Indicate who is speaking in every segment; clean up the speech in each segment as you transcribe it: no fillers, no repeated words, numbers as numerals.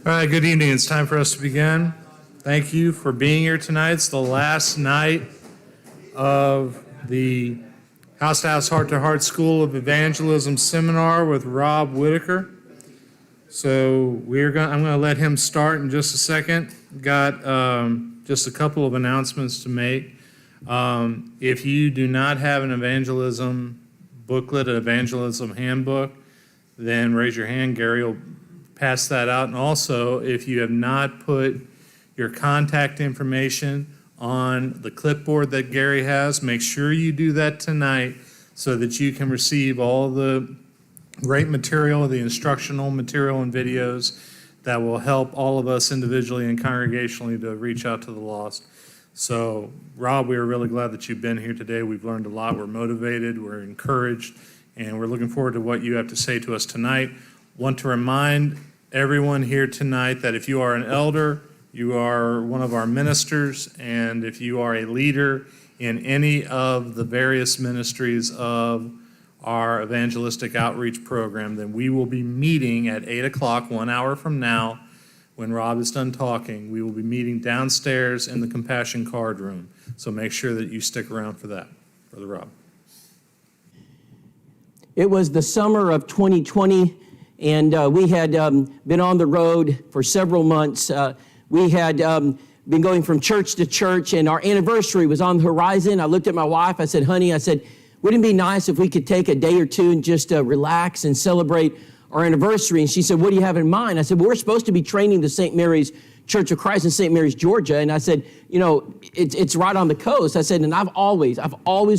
Speaker 1: All right, good evening. It's time for us to begin. Thank you for being here tonight. It's the last night of the House to House, Heart to Heart School of Evangelism seminar with Rob Whitacre. So I'm going to let him start in just a second. Got just a couple of announcements to make. If you do not have an evangelism booklet, an evangelism handbook, then raise your hand. Gary will pass that out. And also, if you have not put your contact information on the clipboard that Gary has, make sure you do that tonight so that you can receive all the great material, the instructional material and videos that will help all of us individually and congregationally to reach out to the lost. So, Rob, we are really glad that you've been here today. We've learned a lot. We're motivated, we're encouraged, and we're looking forward to what you have to say to us tonight. Want to remind everyone here tonight that if you are an elder, you are one of our ministers, and if you are a leader in any of the various ministries of our evangelistic outreach program, then we will be meeting at 8 o'clock, 1 hour from now, when Rob is done talking. We will be meeting downstairs in the Compassion Card Room. So make sure that you stick around for that. Brother Rob.
Speaker 2: It was the summer of 2020, and we had been on the road for several months. We had been going from church to church, and our anniversary was on the horizon. I looked at my wife. I said, honey, wouldn't it be nice if we could take a day or two and just relax and celebrate our anniversary? And she said, what do you have in mind? I said, well, we're supposed to be training the St. Mary's Church of Christ in St. Mary's, Georgia. And I said, it's right on the coast. I said, and I've always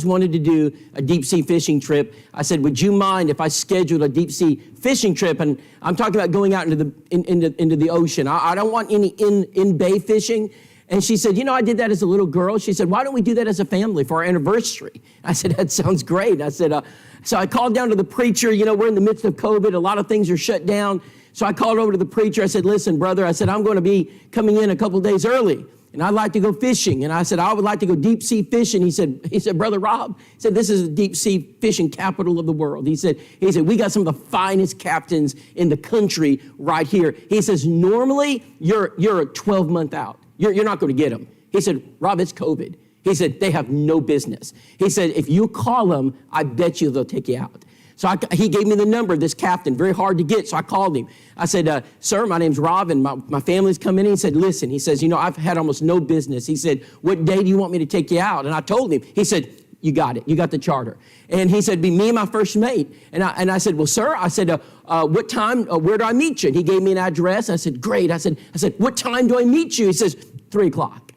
Speaker 2: wanted to do a deep sea fishing trip. I said, would you mind if I scheduled a deep sea fishing trip? And I'm talking about going out into the ocean. I don't want any in bay fishing. And she said, I did that as a little girl. She said, why don't we do that as a family for our anniversary? I said, that sounds great. I said, so I called down to the preacher. We're in the midst of COVID. A lot of things are shut down. So I called over to the preacher. I said, listen, brother, I said, I'm going to be coming in a couple days early, and I'd like to go fishing. And I said, I would like to go deep sea fishing. He said, Brother Rob, he said, this is the deep sea fishing capital of the world. He said, we got some of the finest captains in the country right here. He says, normally you're a 12-month out. You're not going to get them. He said, Rob, it's COVID. He said, they have no business. He said, if you call them, I bet you they'll take you out. So he gave me the number of this captain, very hard to get, so I called him. I said, sir, my name's Rob, and my family's come in. He said, listen, he says, I've had almost no business. He said, what day do you want me to take you out? And I told him. He said, you got it. You got the charter. And he said, be me and my first mate. And I said, well, sir, I said, what time, where do I meet you? And he gave me an address. I said, great. I said, what time do I meet you? He says, 3 o'clock.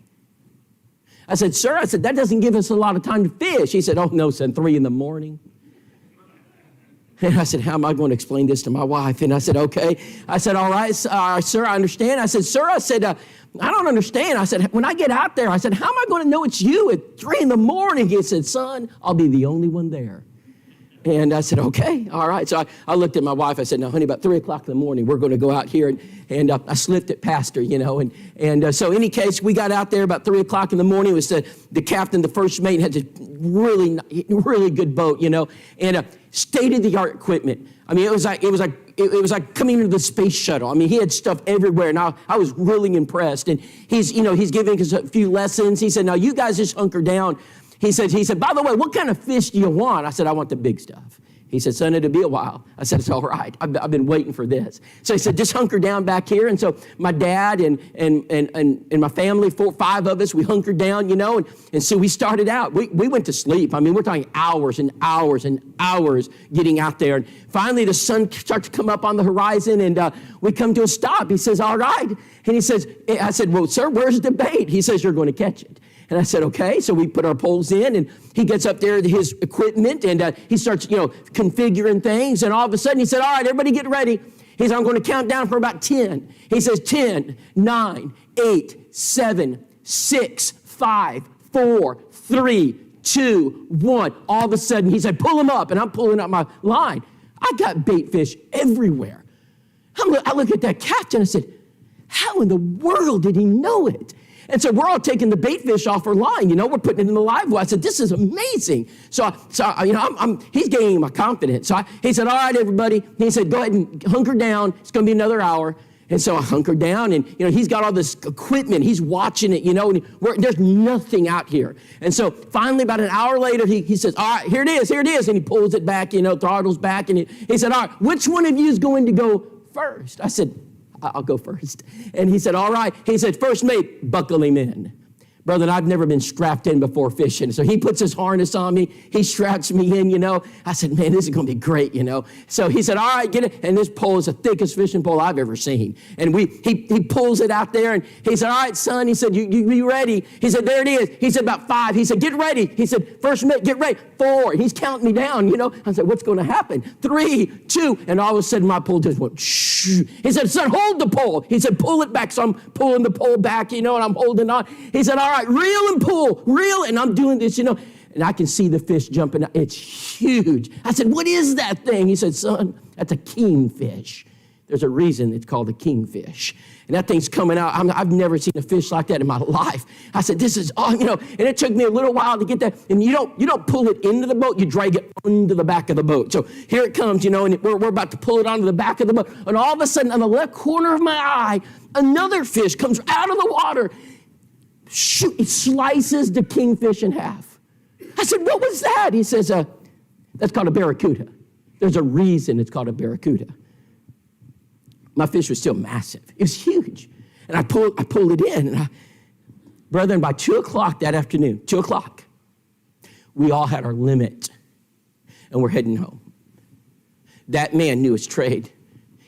Speaker 2: I said, sir, that doesn't give us a lot of time to fish. He said, oh, no, son, 3 in the morning. And I said, how am I going to explain this to my wife? And I said, okay. I said, all right, sir, I understand. I said, sir, I don't understand. I said, when I get out there, I said, how am I going to know it's you at 3 in the morning? He said, son, I'll be the only one there. And I said, okay, all right. So I looked at my wife. I said, no, honey, about 3 o'clock in the morning, we're going to go out here. And I slipped it past her, And so any case, we got out there about 3 o'clock in the morning. It was the captain, the first mate, had this really, really good boat, and state-of-the-art equipment. I mean, it was like coming into the space shuttle. I mean, he had stuff everywhere, and I was really impressed. And he's giving us a few lessons. He said, now you guys just hunker down. He said, by the way, what kind of fish do you want? I said, I want the big stuff. He said, son, it'll be a while. I said, it's all right. I've been waiting for this. So he said, just hunker down back here. And so my dad and my family, 5 of us, we hunkered down, and so we started out. We went to sleep. I mean, we're talking hours and hours and hours getting out there. And finally, the sun starts to come up on the horizon, and we come to a stop. He says, all right. And I said, well, sir, where's the bait? He says, you're going to catch it. And I said, okay. So we put our poles in, and he gets up there to his equipment, and he starts, configuring things. And all of a sudden, he said, all right, everybody get ready. He said, I'm going to count down for about 10. He says, 10, 9, 8, 7, 6, 5, 4, 3, 2, 1. All of a sudden, he said, pull them up. And I'm pulling up my line. I got bait fish everywhere. I look at that captain. I said, how in the world did he know it? And so we're all taking the bait fish off our line, we're putting it in the live well. I said, this is amazing. So he's gaining my confidence. So he said, all right, everybody. He said, go ahead and hunker down. It's going to be another hour. And so I hunkered down, and, he's got all this equipment. He's watching it, and there's nothing out here. And so finally, about an hour later, he says, all right, here it is. And he pulls it back, throttles back. And he said, all right, which one of you is going to go first? I said, I'll go first. And he said, all right. He said, first mate, buckle him in. Brother, I've never been strapped in before fishing. So he puts his harness on me. He straps me in, I said, man, this is going to be great, So he said, all right, get it. And this pole is the thickest fishing pole I've ever seen. And he pulls it out there. And he said, all right, son. He said, you ready? He said, there it is. He said, about 5. He said, get ready. He said, first mate, get ready. 4. He's counting me down, I said, what's going to happen? 3, 2. And all of a sudden, my pole just went, shh. He said, son, hold the pole. He said, pull it back. So I'm pulling the pole back, and I'm holding on. He said, all right, reel and pull, reel. And I'm doing this, and I can see the fish jumping out. It's huge. I said, what is that thing? He said, son, that's a kingfish. There's a reason it's called a kingfish. And that thing's coming out. I've never seen a fish like that in my life. I said, this is, and it took me a little while to get that. And you don't pull it into the boat, you drag it onto the back of the boat. So here it comes, and we're about to pull it onto the back of the boat. And all of a sudden, on the left corner of my eye, another fish comes out of the water. Shoot, it slices the kingfish in half. I said, what was that? He says, that's called a barracuda. There's a reason it's called a barracuda. My fish was still massive. It was huge. And I pulled it in. And brethren, by 2 o'clock that afternoon, 2 o'clock, we all had our limit. And we're heading home. That man knew his trade.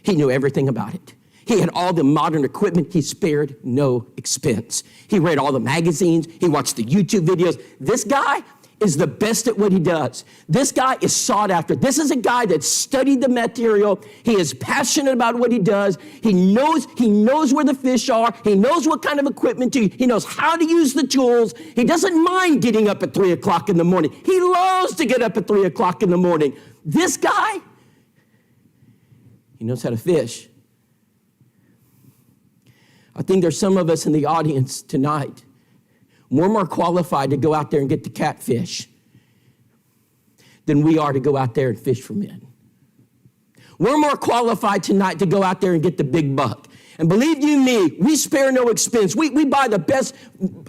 Speaker 2: He knew everything about it. He had all the modern equipment. He spared no expense. He read all the magazines. He watched the YouTube videos. This guy is the best at what he does. This guy is sought after. This is a guy that studied the material. He is passionate about what he does. He knows where the fish are. He knows what kind of equipment to use. He knows how to use the tools. He doesn't mind getting up at 3 o'clock in the morning. He loves to get up at 3 o'clock in the morning. This guy, he knows how to fish. I think there's some of us in the audience tonight. We're more qualified to go out there and get the catfish than we are to go out there and fish for men. We're more qualified tonight to go out there and get the big buck. And believe you me, we spare no expense. We buy the best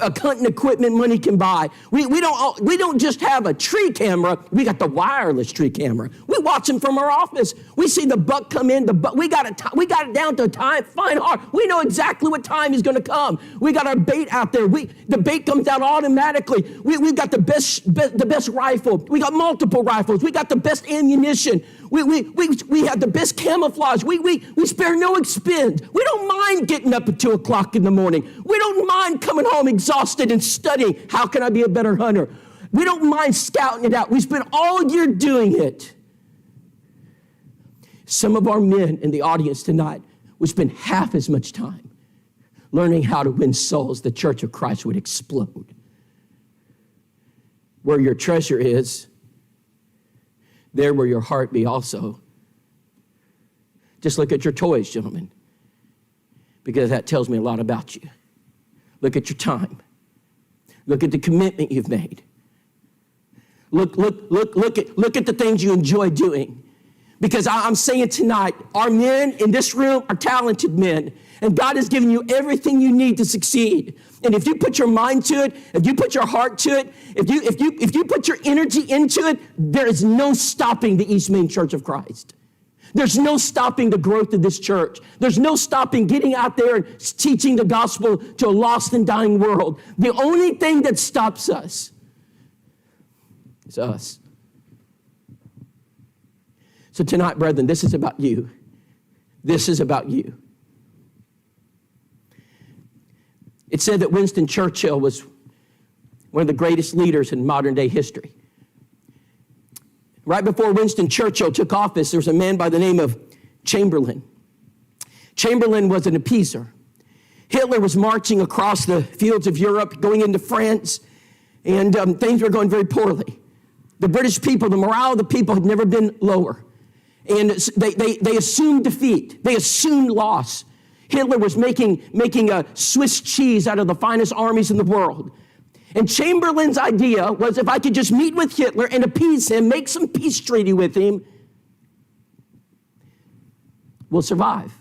Speaker 2: hunting equipment money can buy. We don't just have a tree camera. We got the wireless tree camera. We watch them from our office. We see the buck come in. We got it down to a time, fine art. We know exactly what time he's going to come. We got our bait out there. The bait comes out automatically. We've got the best rifle. We got multiple rifles. We got the best ammunition. We have the best camouflage. We spare no expense. We don't mind getting up at 2 o'clock in the morning. We don't mind coming home exhausted and studying. How can I be a better hunter? We don't mind scouting it out. We spend all year doing it. Some of our men in the audience tonight would spend half as much time learning how to win souls. The Church of Christ would explode. Where your treasure is, there will your heart be also. Just look at your toys, gentlemen, because that tells me a lot about you. Look at your time. Look at the commitment you've made. Look at the things you enjoy doing. Because I'm saying tonight, our men in this room are talented men. And God has given you everything you need to succeed. And if you put your mind to it, if you put your heart to it, if you put your energy into it, there is no stopping the East Main Church of Christ. There's no stopping the growth of this church. There's no stopping getting out there and teaching the gospel to a lost and dying world. The only thing that stops us is us. So tonight, brethren, this is about you. This is about you. It said that Winston Churchill was one of the greatest leaders in modern day history. Right before Winston Churchill took office, there was a man by the name of Chamberlain. Chamberlain was an appeaser. Hitler was marching across the fields of Europe, going into France, and things were going very poorly. The British people, the morale of the people had never been lower. And they assumed defeat. They assumed loss. Hitler was making a Swiss cheese out of the finest armies in the world. And Chamberlain's idea was, if I could just meet with Hitler and appease him, make some peace treaty with him, we'll survive.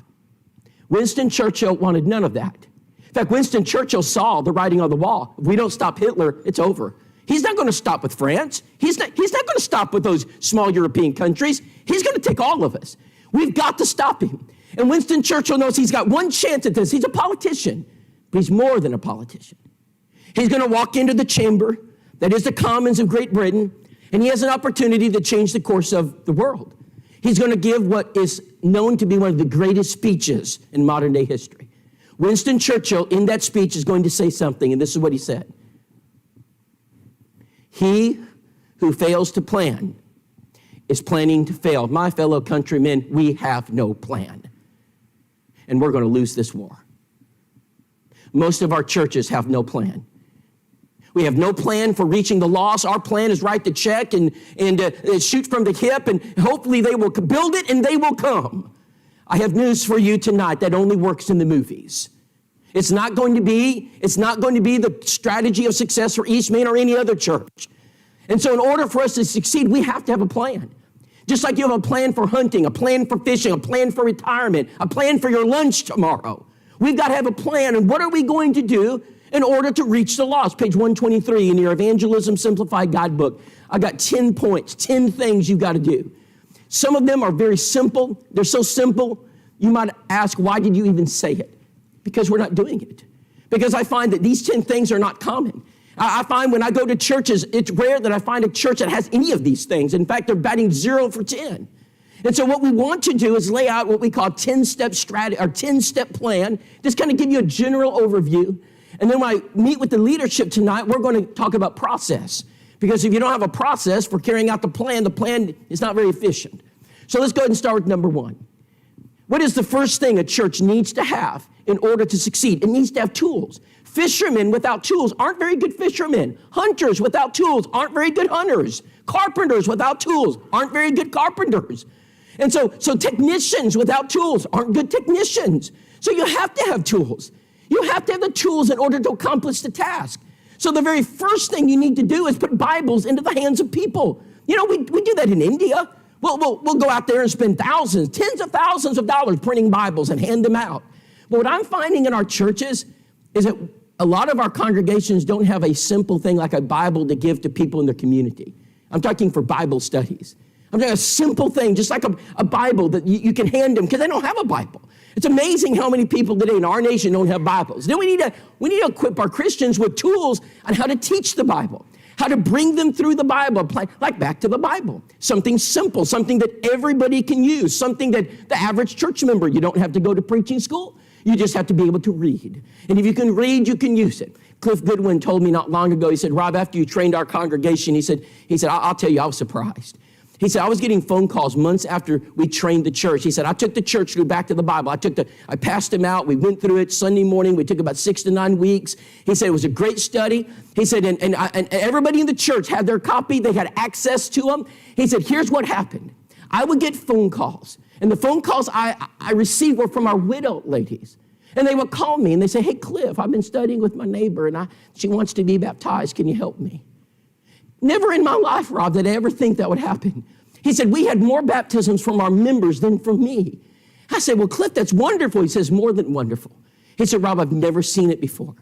Speaker 2: Winston Churchill wanted none of that. In fact, Winston Churchill saw the writing on the wall. If we don't stop Hitler, it's over. He's not going to stop with France. He's not going to stop with those small European countries. He's going to take all of us. We've got to stop him. And Winston Churchill knows he's got one chance at this. He's a politician, but he's more than a politician. He's going to walk into the chamber that is the Commons of Great Britain, and he has an opportunity to change the course of the world. He's going to give what is known to be one of the greatest speeches in modern day history. Winston Churchill, in that speech, is going to say something, and this is what he said. He who fails to plan is planning to fail. My fellow countrymen, we have no plan, and we're going to lose this war. Most of our churches have no plan. We have no plan for reaching the lost. Our plan is write the check and shoot from the hip, and hopefully they will build it and they will come. I have news for you tonight that only works in the movies. It's not going to be the strategy of success for East Main or any other church. And so in order for us to succeed, we have to have a plan. Just like you have a plan for hunting, a plan for fishing, a plan for retirement, a plan for your lunch tomorrow. We've got to have a plan. And what are we going to do in order to reach the lost? Page 123 in your Evangelism Simplified Guidebook. I got 10 points, 10 things you've got to do. Some of them are very simple. They're so simple, you might ask, why did you even say it? Because we're not doing it. Because I find that these 10 things are not common. I find when I go to churches, it's rare that I find a church that has any of these things. In fact, they're batting 0 for 10. And so what we want to do is lay out what we call 10-step strategy or 10-step plan, just kind of give you a general overview. And then when I meet with the leadership tonight, we're going to talk about process. Because if you don't have a process for carrying out the plan is not very efficient. So let's go ahead and start with number 1. What is the first thing a church needs to have in order to succeed? It needs to have tools. Fishermen without tools aren't very good fishermen. Hunters without tools aren't very good hunters. Carpenters without tools aren't very good carpenters. And so technicians without tools aren't good technicians. So you have to have tools. You have to have the tools in order to accomplish the task. So the very first thing you need to do is put Bibles into the hands of people. You know, we do that in India. We'll go out there and spend thousands, tens of thousands of dollars printing Bibles and hand them out. But what I'm finding in our churches is that a lot of our congregations don't have a simple thing like a Bible to give to people in their community. I'm talking for Bible studies. I'm talking a simple thing, just like a Bible that you can hand them because they don't have a Bible. It's amazing how many people today in our nation don't have Bibles. Then we need to equip our Christians with tools on how to teach the Bible, how to bring them through the Bible, like back to the Bible. Something simple, something that everybody can use, something that the average church member, you don't have to go to preaching school. You just have to be able to read. And if you can read, you can use it. Cliff Goodwin told me not long ago, he said, Rob, after you trained our congregation, he said, I'll tell you, I was surprised. He said, I was getting phone calls months after we trained the church. He said, I took the church through back to the Bible. I passed them out. We went through it Sunday morning. We took about 6 to 9 weeks. He said, it was a great study. He said, and everybody in the church had their copy. They had access to them. He said, here's what happened. I would get phone calls. And the phone calls I received were from our widow ladies. And they would call me and they say, hey, Cliff, I've been studying with my neighbor and she wants to be baptized. Can you help me? Never in my life, Rob, did I ever think that would happen. He said, we had more baptisms from our members than from me. I said, well, Cliff, that's wonderful. He says, more than wonderful. He said, Rob, I've never seen it before.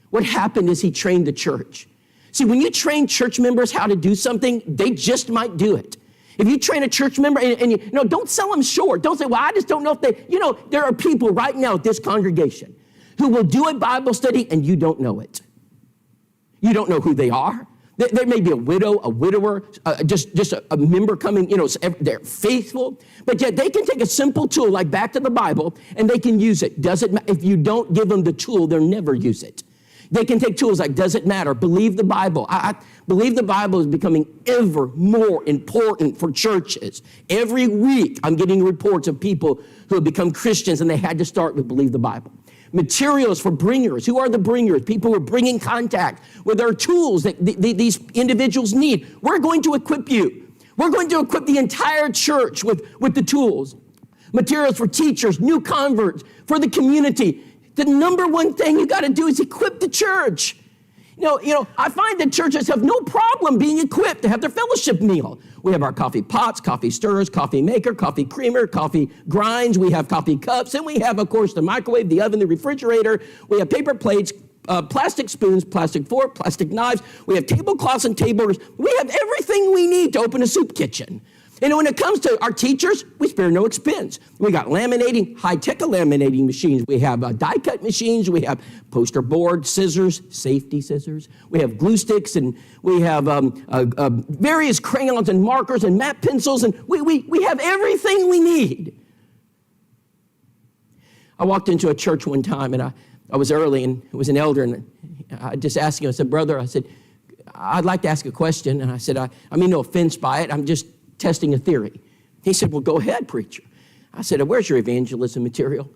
Speaker 2: What happened is he trained the church. See, when you train church members how to do something, they just might do it. If you train a church member and you know, don't sell them short. Don't say, well, I just don't know if they, you know, there are people right now at this congregation who will do a Bible study and you don't know it. You don't know who they are. There may be a widow, a widower, just a member coming, you know, they're faithful, but yet they can take a simple tool like back to the Bible and they can use it. If you don't give them the tool, they'll never use it. They can take tools like, does it matter? Believe the Bible. I believe the Bible is becoming ever more important for churches. Every week, I'm getting reports of people who have become Christians and they had to start with believe the Bible. Materials for bringers. Who are the bringers? People who are bringing contact with our tools that these individuals need. We're going to equip you. We're going to equip the entire church with the tools. Materials for teachers, new converts, for the community. The number one thing you got to do is equip the church. I find that churches have no problem being equipped to have their fellowship meal. We have our coffee pots, coffee stirrers, coffee maker, coffee creamer, coffee grinds. We have coffee cups, and we have, of course, the microwave, the oven, the refrigerator. We have paper plates, plastic spoons, plastic fork, plastic knives. We have tablecloths and tables. We have everything we need to open a soup kitchen. And when it comes to our teachers, we spare no expense. We got laminating, high-tech laminating machines. We have die-cut machines. We have poster board scissors, safety scissors. We have glue sticks, and we have various crayons and markers and map pencils, and we have everything we need. I walked into a church one time, and I was early, and it was an elder, and I just asked him, I said, brother, I said, I'd like to ask a question. And I said, I mean no offense by it. I'm just testing a theory. He said, well, go ahead, preacher. I said, where's your evangelism material?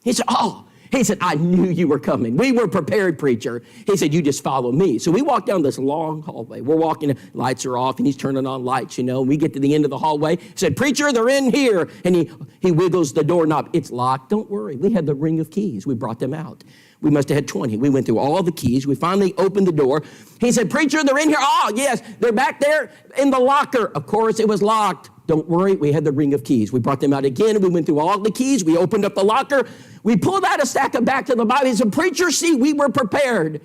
Speaker 2: He said, I knew you were coming. We were prepared, preacher. He said, you just follow me. So we walked down this long hallway. We're walking, lights are off, and he's turning on lights, We get to the end of the hallway. He said, preacher, they're in here. And he wiggles the doorknob. It's locked. Don't worry. We had the ring of keys. We brought them out. We must have had 20. We went through all the keys. We finally opened the door. He said, preacher, they're in here. Oh, yes, they're back there in the locker. Of course, it was locked. Don't worry, we had the ring of keys. We brought them out again. We went through all the keys. We opened up the locker. We pulled out a stack of back to the Bible. He said, preacher, see, we were prepared.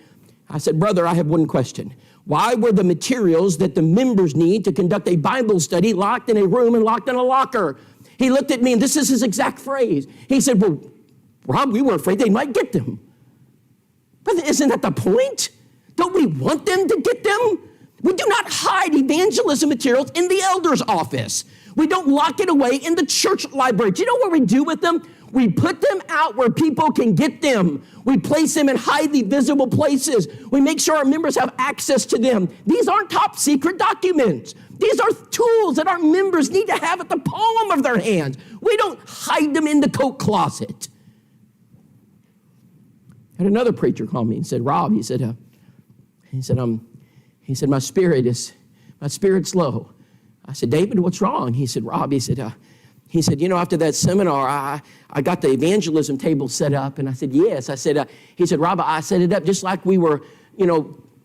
Speaker 2: I said, brother, I have one question. Why were the materials that the members need to conduct a Bible study locked in a room and locked in a locker? He looked at me, and this is his exact phrase. He said, well, Rob, we were afraid they might get them. But isn't that the point? Don't we want them to get them? We do not hide evangelism materials in the elder's office. We don't lock it away in the church library. Do you know what we do with them? We put them out where people can get them. We place them in highly visible places. We make sure our members have access to them. These aren't top secret documents. These are tools that our members need to have at the palm of their hands. We don't hide them in the coat closet. I had another preacher call me and said, Rob, he said, my spirit's low. I said, David, what's wrong? He said, Rob, he said, after that seminar, I got the evangelism table set up. And I said, yes. I said, he said, Rob, I set it up just like we were,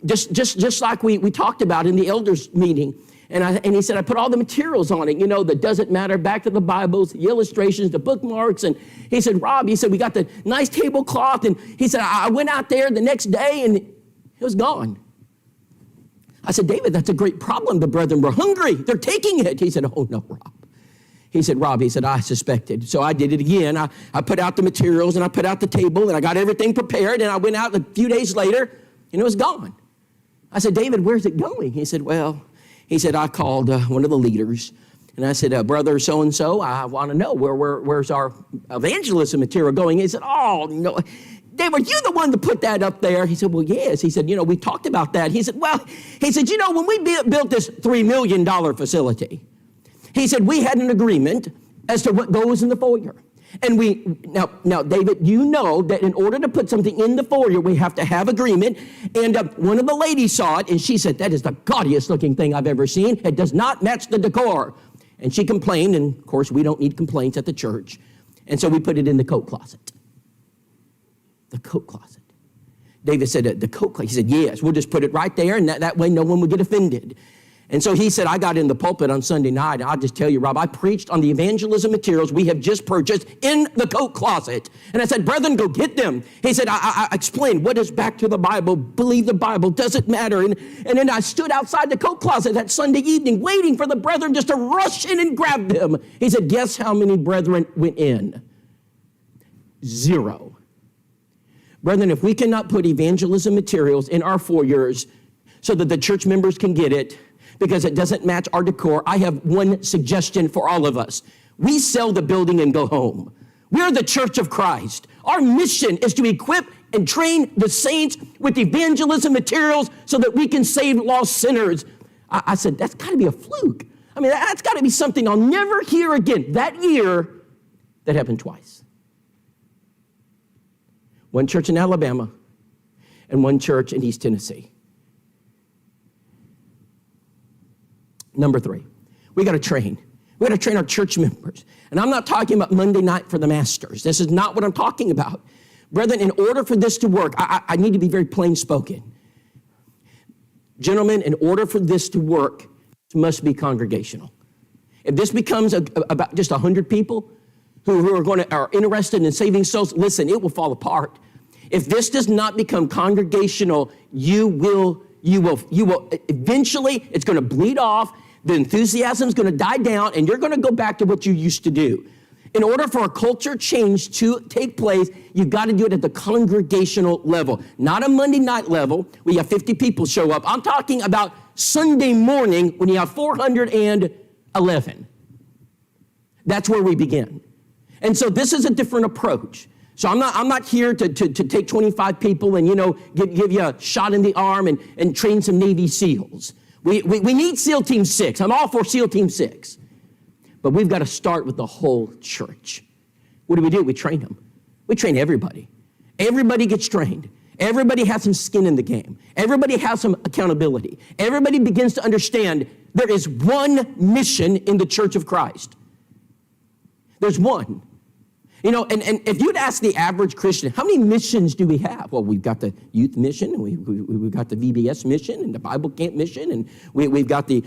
Speaker 2: just like we talked about in the elders meeting. And he said, I put all the materials on it, that doesn't matter, back to the Bibles, the illustrations, the bookmarks. And he said, Rob, he said, we got the nice tablecloth. And he said, I went out there the next day and it was gone. I said, David, that's a great problem. The brethren were hungry. They're taking it. He said, oh, no, Rob. He said, Rob, he said, I suspected. So I did it again. I put out the materials and I put out the table and I got everything prepared. And I went out a few days later and it was gone. I said, David, where's it going? He said, I called one of the leaders. And I said, brother so-and-so, I want to know where's our evangelism material going? He said, oh, no. Dave, were you the one to put that up there? He said, well, yes. He said, we talked about that. He said, when we built this $3 million facility, he said, we had an agreement as to what goes in the foyer. And now, David, you know that in order to put something in the foyer, we have to have agreement. And one of the ladies saw it, and she said, that is the gaudiest looking thing I've ever seen. It does not match the decor. And she complained, and of course, we don't need complaints at the church. And so we put it in the coat closet. The coat closet. David said, the coat closet. He said, yes, we'll just put it right there, and that way no one would get offended. And so he said, I got in the pulpit on Sunday night, and I'll just tell you, Rob, I preached on the evangelism materials we have just purchased in the coat closet. And I said, brethren, go get them. He said, I explained, what is back to the Bible? Believe the Bible, doesn't matter. And then I stood outside the coat closet that Sunday evening, waiting for the brethren just to rush in and grab them. He said, guess how many brethren went in? 0. Brethren, if we cannot put evangelism materials in our foyers so that the church members can get it because it doesn't match our decor, I have one suggestion for all of us. We sell the building and go home. We're the Church of Christ. Our mission is to equip and train the saints with evangelism materials so that we can save lost sinners. I said, that's got to be a fluke. I mean, that's got to be something I'll never hear again. That year, that happened twice. One church in Alabama and one church in East Tennessee. Number 3, we got to train. We got to train our church members. And I'm not talking about Monday night for the masters. This is not what I'm talking about. Brethren, in order for this to work, I need to be very plain spoken. Gentlemen, in order for this to work, it must be congregational. If this becomes about just 100 people who are interested in saving souls, listen, it will fall apart. If this does not become congregational, you will eventually, it's going to bleed off. The enthusiasm is going to die down, and you're going to go back to what you used to do. In order for a culture change to take place, you've got to do it at the congregational level, not a Monday night level where you have 50 people show up. I'm talking about Sunday morning when you have 411. That's where we begin. And so this is a different approach. So I'm not here to take 25 people and, give you a shot in the arm and train some Navy SEALs. We need SEAL Team 6. I'm all for SEAL Team 6. But we've got to start with the whole church. What do? We train them. We train everybody. Everybody gets trained. Everybody has some skin in the game. Everybody has some accountability. Everybody begins to understand there is one mission in the Church of Christ. There's one. And if you'd ask the average Christian, how many missions do we have? Well, we've got the youth mission, and we've got the VBS mission, and the Bible camp mission, and we've got the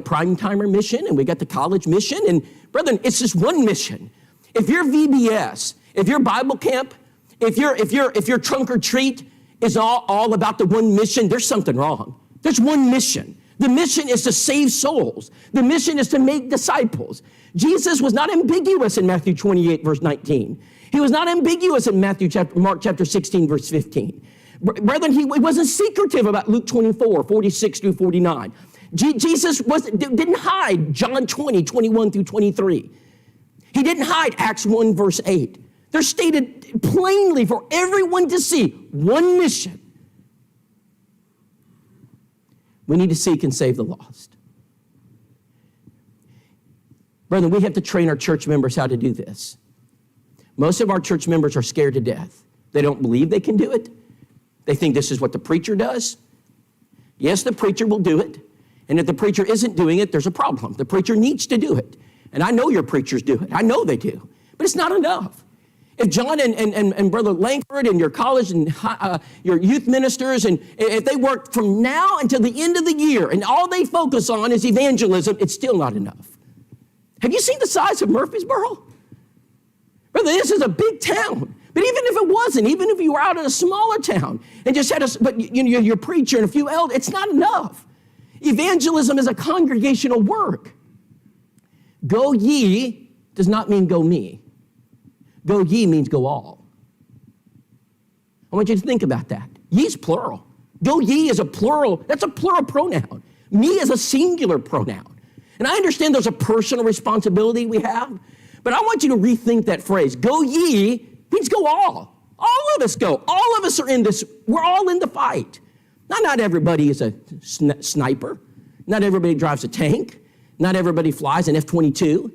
Speaker 2: prime timer mission, and we got the college mission. And brethren, it's just one mission. If your VBS, if your Bible camp, if your trunk or treat is all about the one mission, there's something wrong. There's one mission. The mission is to save souls. The mission is to make disciples. Jesus was not ambiguous in Matthew 28, verse 19. He was not ambiguous in Mark chapter 16, verse 15. Brethren, he wasn't secretive about Luke 24, 46 through 49. Jesus didn't hide John 20, 21 through 23. He didn't hide Acts 1, verse 8. They're stated plainly for everyone to see. One mission. We need to seek and save the lost. Brethren, we have to train our church members how to do this. Most of our church members are scared to death. They don't believe they can do it. They think this is what the preacher does. Yes, the preacher will do it. And if the preacher isn't doing it, there's a problem. The preacher needs to do it. And I know your preachers do it. I know they do. But it's not enough. If John and Brother Langford and your college and your youth ministers, and if they work from now until the end of the year and all they focus on is evangelism, it's still not enough. Have you seen the size of Murfreesboro? Brother, this is a big town. But even if it wasn't, even if you were out in a smaller town and just had your preacher and a few elders, it's not enough. Evangelism is a congregational work. Go ye does not mean go me. Go ye means go all. I want you to think about that. Ye is plural. Go ye is a plural. That's a plural pronoun. Me is a singular pronoun. And I understand there's a personal responsibility we have, but I want you to rethink that phrase. Go ye means go all. All of us go. All of us are in this. We're all in the fight. Not everybody is a sniper. Not everybody drives a tank. Not everybody flies an F-22.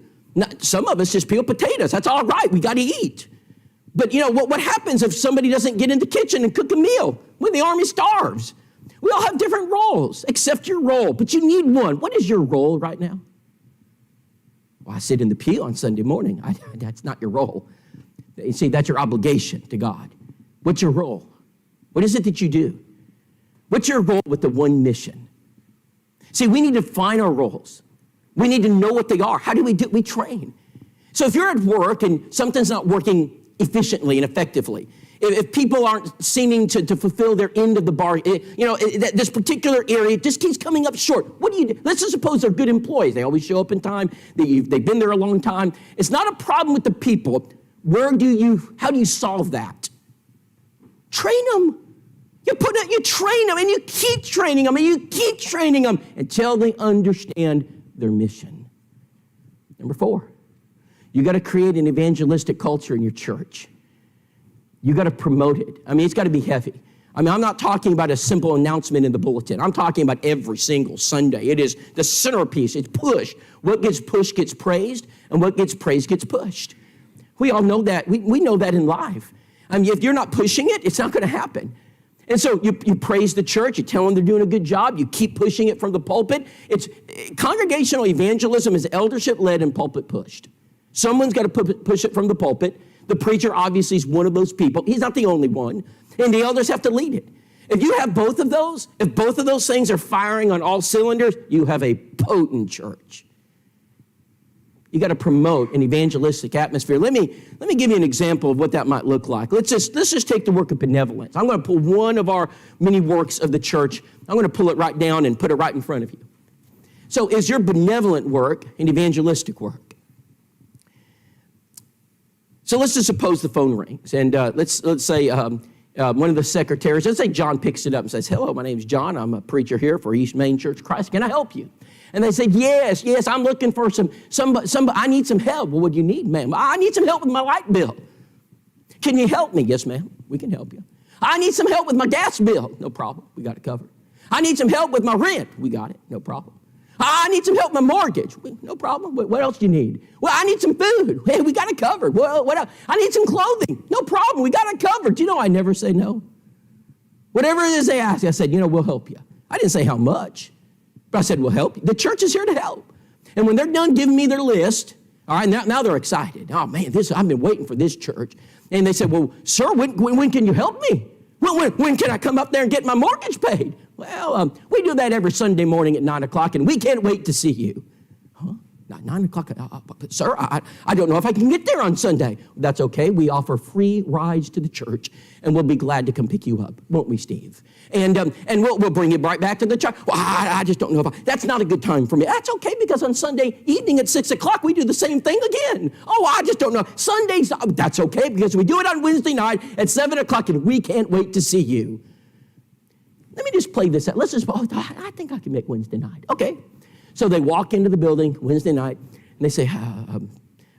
Speaker 2: Some of us just peel potatoes. That's all right. We got to eat. But what happens if somebody doesn't get in the kitchen and cook a meal when the army starves? We all have different roles. Accept your role, but you need one. What is your role right now? Well, I sit in the pew on Sunday morning. That's not your role. You see, that's your obligation to God. What's your role? What is it that you do? What's your role with the one mission? See, we need to find our roles. We need to know what they are. How do we do it? We train. So if you're at work and something's not working efficiently and effectively, if people aren't seeming to fulfill their end of the bargain, this particular area just keeps coming up short. What do you do? Let's just suppose they're good employees. They always show up in time. They've been there a long time. It's not a problem with the people. How do you solve that? Train them. You train them, and you keep training them, and you keep training them until they understand their mission. Number 4, you got to create an evangelistic culture in your church. You got to promote it. It's got to be heavy. I'm not talking about a simple announcement in the bulletin. I'm talking about every single Sunday. It is the centerpiece. It's pushed. What gets pushed gets praised, and what gets praised gets pushed. We all know that. We know that in life. If you're not pushing it, it's not going to happen. And so you praise the church, you tell them they're doing a good job, you keep pushing it from the pulpit. Congregational evangelism is eldership-led and pulpit-pushed. Someone's got to push it from the pulpit. The preacher obviously is one of those people. He's not the only one. And the elders have to lead it. If you have both of those, if both of those things are firing on all cylinders, you have a potent church. You got to promote an evangelistic atmosphere. Let me give you an example of what that might look like. Let's just take the work of benevolence. I'm going to pull one of our many works of the church. I'm going to pull it right down and put it right in front of you. So is your benevolent work an evangelistic work? So let's just suppose the phone rings, and let's say one of the secretaries, let's say John picks it up and says, "Hello, my name's John. I'm a preacher here for East Main Church of Christ. Can I help you?" And they said, yes, I'm looking for somebody, I need some help. Well, what do you need, ma'am? I need some help with my light bill. Can you help me? Yes, ma'am, we can help you. I need some help with my gas bill. No problem, we got it covered. I need some help with my rent. We got it, no problem. I need some help with my mortgage. No problem. What else do you need? Well, I need some food. Hey, we got it covered. Well, what else? I need some clothing. No problem, we got it covered. You know, I never say no. Whatever it is they ask, I said, we'll help you. I didn't say how much. But I said, we'll help you. The church is here to help. And when they're done giving me their list, all right, now they're excited. Oh, man, I've been waiting for this church. And they said, well, sir, when can you help me? When can I come up there and get my mortgage paid? Well, we do that every Sunday morning at 9 o'clock, and we can't wait to see you. Huh? 9 o'clock? Sir, I don't know if I can get there on Sunday. That's okay. We offer free rides to the church, and we'll be glad to come pick you up, won't we, Steve? And we'll bring you right back to the church. Well, I just don't know that's not a good time for me. That's okay, because on Sunday evening at 6 o'clock, we do the same thing again. Oh, I just don't know. Sundays, that's okay, because we do it on Wednesday night at 7 o'clock, and we can't wait to see you. Let me just play this out. I think I can make Wednesday night. Okay. So they walk into the building Wednesday night, and they say,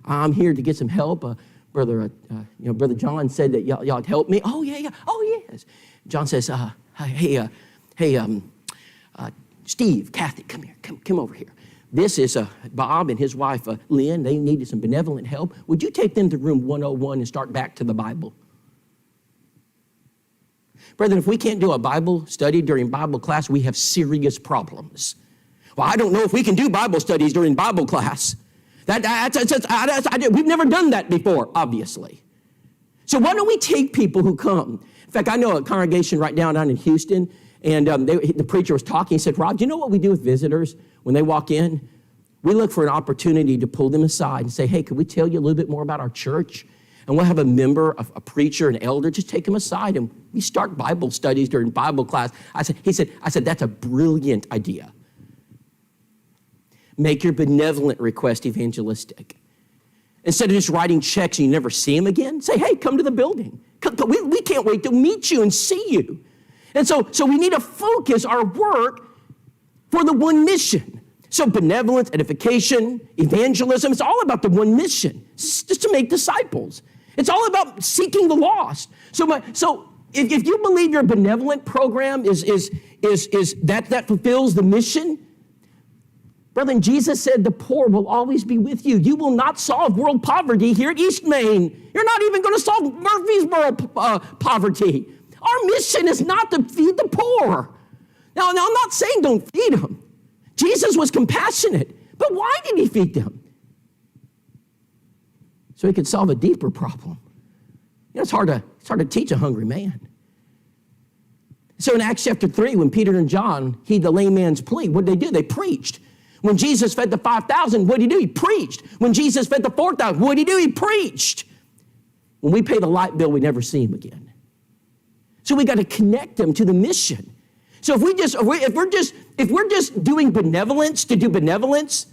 Speaker 2: I'm here to get some help. Brother John said that y'all help me. Oh, yeah. Oh, yes. John says, hey, Steve, Kathy, come here. Come over here. This is Bob and his wife, Lynn. They needed some benevolent help. Would you take them to room 101 and start back to the Bible? Brethren, if we can't do a Bible study during Bible class, we have serious problems. Well, I don't know if we can do Bible studies during Bible class. We've never done that before, obviously. So why don't we take people who come? In fact, I know a congregation right down in Houston, and the preacher was talking. He said, Rob, do you know what we do with visitors when they walk in? We look for an opportunity to pull them aside and say, hey, could we tell you a little bit more about our church? And we'll have a member, a preacher, an elder, just take them aside, and we start Bible studies during Bible class. I said, that's a brilliant idea. Make your benevolent request evangelistic. Instead of just writing checks and you never see them again, say, hey, come to the building. We can't wait to meet you and see you. And so we need to focus our work for the one mission. So benevolence, edification, evangelism, it's all about the one mission. It's just to make disciples. It's all about seeking the lost. So if you believe your benevolent program is that fulfills the mission, brethren, Jesus said the poor will always be with you. You will not solve world poverty here at East Main. You're not even going to solve Murfreesboro poverty. Our mission is not to feed the poor. Now, I'm not saying don't feed them. Jesus was compassionate, but why did he feed them? So he could solve a deeper problem. It's hard to teach a hungry man. So in Acts chapter 3, when Peter and John heed the lame man's plea, what did they do? They preached. When Jesus fed the 5,000, what did he do? He preached. When Jesus fed the 4,000, what did he do? He preached. When we pay the light bill, we never see him again. So we got to connect them to the mission. So if we're just doing benevolence to do benevolence,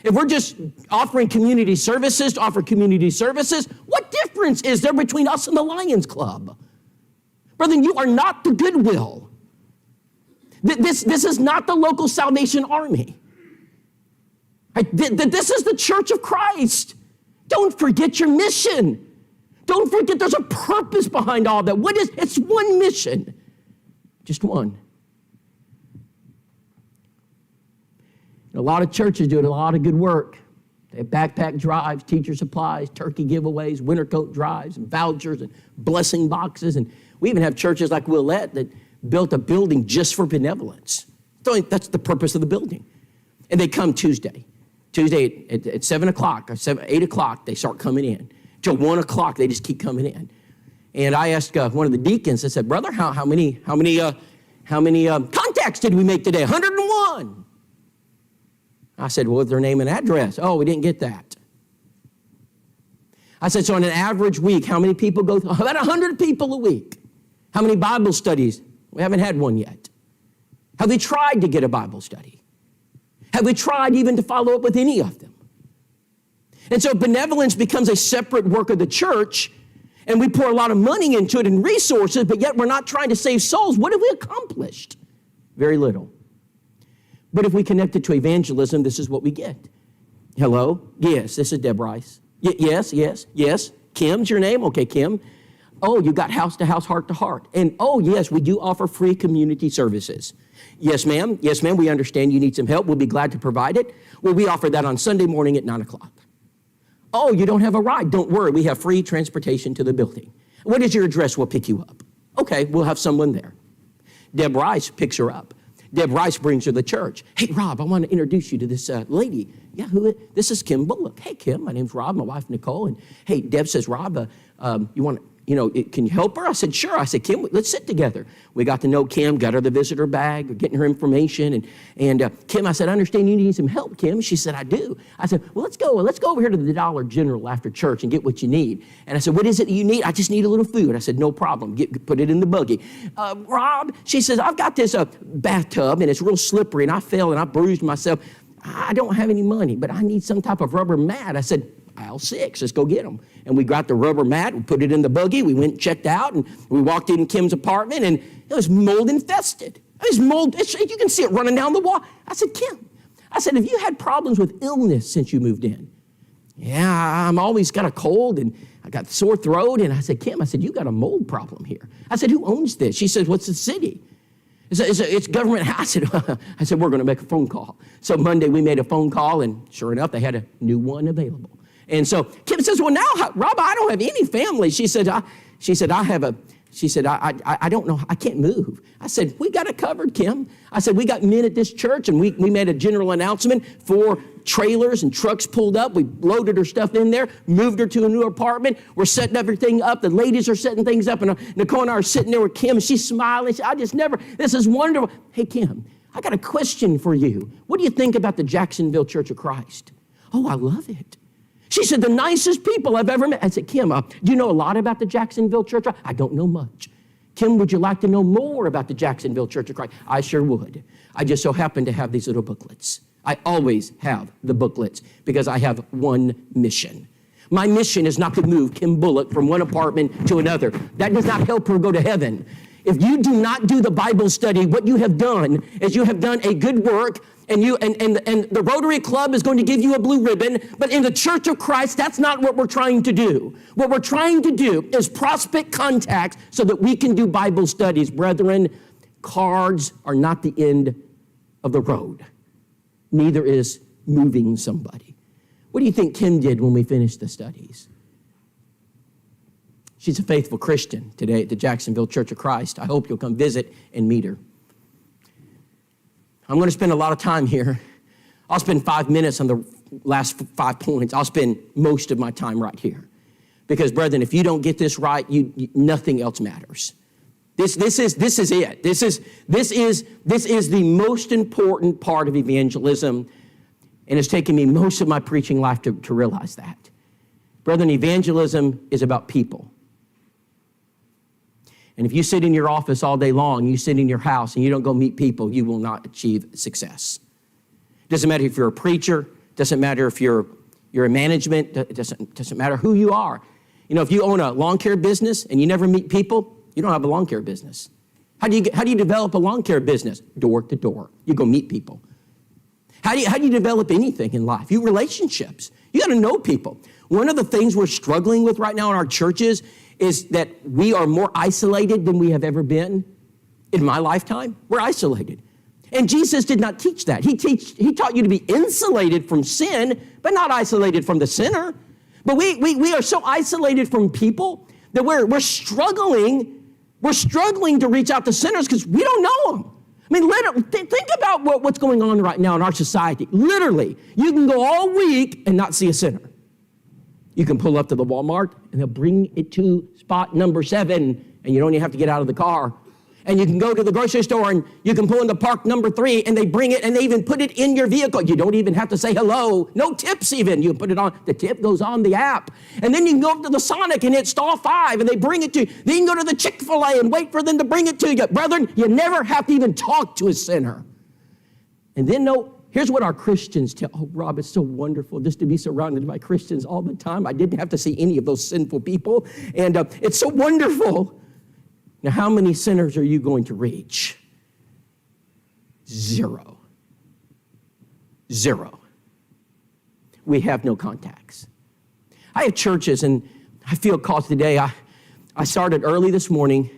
Speaker 2: if we're just offering community services to offer community services, what difference is there between us and the Lions Club? Brethren, you are not the Goodwill. This is not the local Salvation Army. This is the Church of Christ. Don't forget your mission. Don't forget there's a purpose behind all that. It's one mission. Just one. A lot of churches doing a lot of good work. They have backpack drives, teacher supplies, turkey giveaways, winter coat drives, and vouchers, and blessing boxes. And we even have churches like Willette that built a building just for benevolence. That's the purpose of the building. And they come Tuesday. Tuesday at 7 o'clock or 8 o'clock, they start coming in. Till 1 o'clock, they just keep coming in. And I asked one of the deacons, I said, brother, how many contacts did we make today? 101. I said, well, what's their name and address? Oh, we didn't get that. I said, so on an average week, how many people go through? About 100 people a week. How many Bible studies? We haven't had one yet. Have we tried to get a Bible study? Have we tried even to follow up with any of them? And so benevolence becomes a separate work of the church, and we pour a lot of money into it and resources, but yet we're not trying to save souls. What have we accomplished? Very little. But if we connect it to evangelism, this is what we get. Hello? Yes, this is Deb Rice. Yes. Kim's your name? Okay, Kim. Oh, you got house to house, heart to heart. And oh, yes, we do offer free community services. Yes, ma'am. Yes, ma'am. We understand you need some help. We'll be glad to provide it. Well, we offer that on Sunday morning at 9 o'clock. Oh, you don't have a ride. Don't worry. We have free transportation to the building. What is your address? We'll pick you up. Okay, we'll have someone there. Deb Rice picks her up. Deb Rice brings her to the church. Hey, Rob, I want to introduce you to this lady. Yeah, this is Kim Bullock. Hey, Kim, my name's Rob, my wife, Nicole. And hey, Deb says, Rob, can you help her? I said, sure. I said, Kim, let's sit together. We got to know Kim, got her the visitor bag, we're getting her information. And Kim, I said, I understand you need some help, Kim. She said, I do. I said, well, let's go over here to the Dollar General after church and get what you need. And I said, what is it that you need? I just need a little food. I said, no problem. Put it in the buggy. Rob, she says, I've got this bathtub and it's real slippery and I fell and I bruised myself. I don't have any money, but I need some type of rubber mat. I said, aisle 6, let's go get them. And we got the rubber mat, we put it in the buggy, we went and checked out, and we walked in Kim's apartment, and it was mold infested. It was mold, you can see it running down the wall. I said, Kim, have you had problems with illness since you moved in? Yeah, I'm always got a cold, and I got sore throat. And I said, Kim, you got a mold problem here. I said, who owns this? She says, what's the city? It's government house. I said, we're going to make a phone call. So Monday we made a phone call, and sure enough, they had a new one available. And so Kim says, well, now, Rob, I don't have any family. She said, I don't know. I can't move. I said, we got it covered, Kim. I said, we got men at this church, and we made a general announcement. 4 trailers and trucks pulled up. We loaded her stuff in there, moved her to a new apartment. We're setting everything up. The ladies are setting things up, and Nicole and I are sitting there with Kim, and she's smiling. This is wonderful. Hey, Kim, I got a question for you. What do you think about the Jacksonville Church of Christ? Oh, I love it. She said, the nicest people I've ever met. I said, Kim, do you know a lot about the Jacksonville Church? I don't know much. Kim, would you like to know more about the Jacksonville Church of Christ? I sure would. I just so happen to have these little booklets. I always have the booklets because I have one mission. My mission is not to move Kim Bullock from one apartment to another. That does not help her go to heaven. If you do not do the Bible study, what you have done is you have done a good work, and the Rotary Club is going to give you a blue ribbon, but in the Church of Christ, that's not what we're trying to do. What we're trying to do is prospect contacts so that we can do Bible studies. Brethren, cards are not the end of the road. Neither is moving somebody. What do you think Kim did when we finished the studies? She's a faithful Christian today at the Jacksonville Church of Christ. I hope you'll come visit and meet her. I'm going to spend a lot of time here. I'll spend 5 minutes on the last 5 points. I'll spend most of my time right here. Because, brethren, if you don't get this right, nothing else matters. This is it. This is the most important part of evangelism, and it's taken me most of my preaching life to realize that. Brethren, evangelism is about people. And if you sit in your office all day long, you sit in your house and you don't go meet people, you will not achieve success. Doesn't matter if you're a preacher, doesn't matter if you're in management, it doesn't matter who you are. You know, if you own a lawn care business and you never meet people, you don't have a lawn care business. How do you develop a lawn care business? Door to door. You go meet people. How do you develop anything in life? Relationships. You got to know people. One of the things we're struggling with right now in our churches is that we are more isolated than we have ever been in my lifetime. We're isolated. And Jesus did not teach that. He taught you to be insulated from sin, but not isolated from the sinner. But we are so isolated from people that we're struggling to reach out to sinners because we don't know them. I mean, literally, think about what's going on right now in our society. Literally, you can go all week and not see a sinner. You can pull up to the Walmart and they'll bring it to spot number 7 and you don't even have to get out of the car. And you can go to the grocery store and you can pull into park number 3 and they bring it and they even put it in your vehicle. You don't even have to say hello. No tips even. You put it on. The tip goes on the app. And then you can go up to the Sonic and hit stall 5 and they bring it to you. Then you can go to the Chick-fil-A and wait for them to bring it to you. Brethren, you never have to even talk to a sinner. And then here's what our Christians tell. Oh, Rob, it's so wonderful just to be surrounded by Christians all the time. I didn't have to see any of those sinful people. And it's so wonderful. Now, how many sinners are you going to reach? 0. 0. We have no contacts. I have churches, and I feel called today. I started early this morning.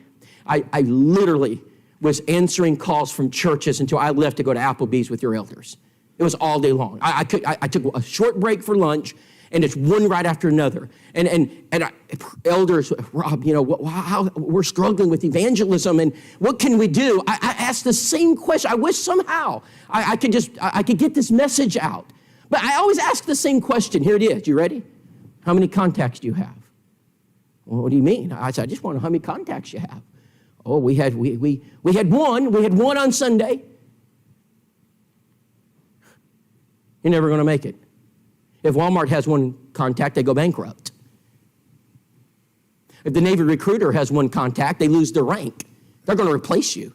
Speaker 2: I literally was answering calls from churches until I left to go to Applebee's with your elders. It was all day long. I took a short break for lunch, and it's one right after another. Elders, Rob, how we're struggling with evangelism, and what can we do? I asked the same question. I wish somehow I could get this message out. But I always ask the same question. Here it is. You ready? How many contacts do you have? Well, what do you mean? I said, I just want to know how many contacts you have. Oh, we had one. We had one on Sunday. You're never going to make it. If Walmart has one contact, they go bankrupt. If the Navy recruiter has one contact, they lose their rank. They're going to replace you.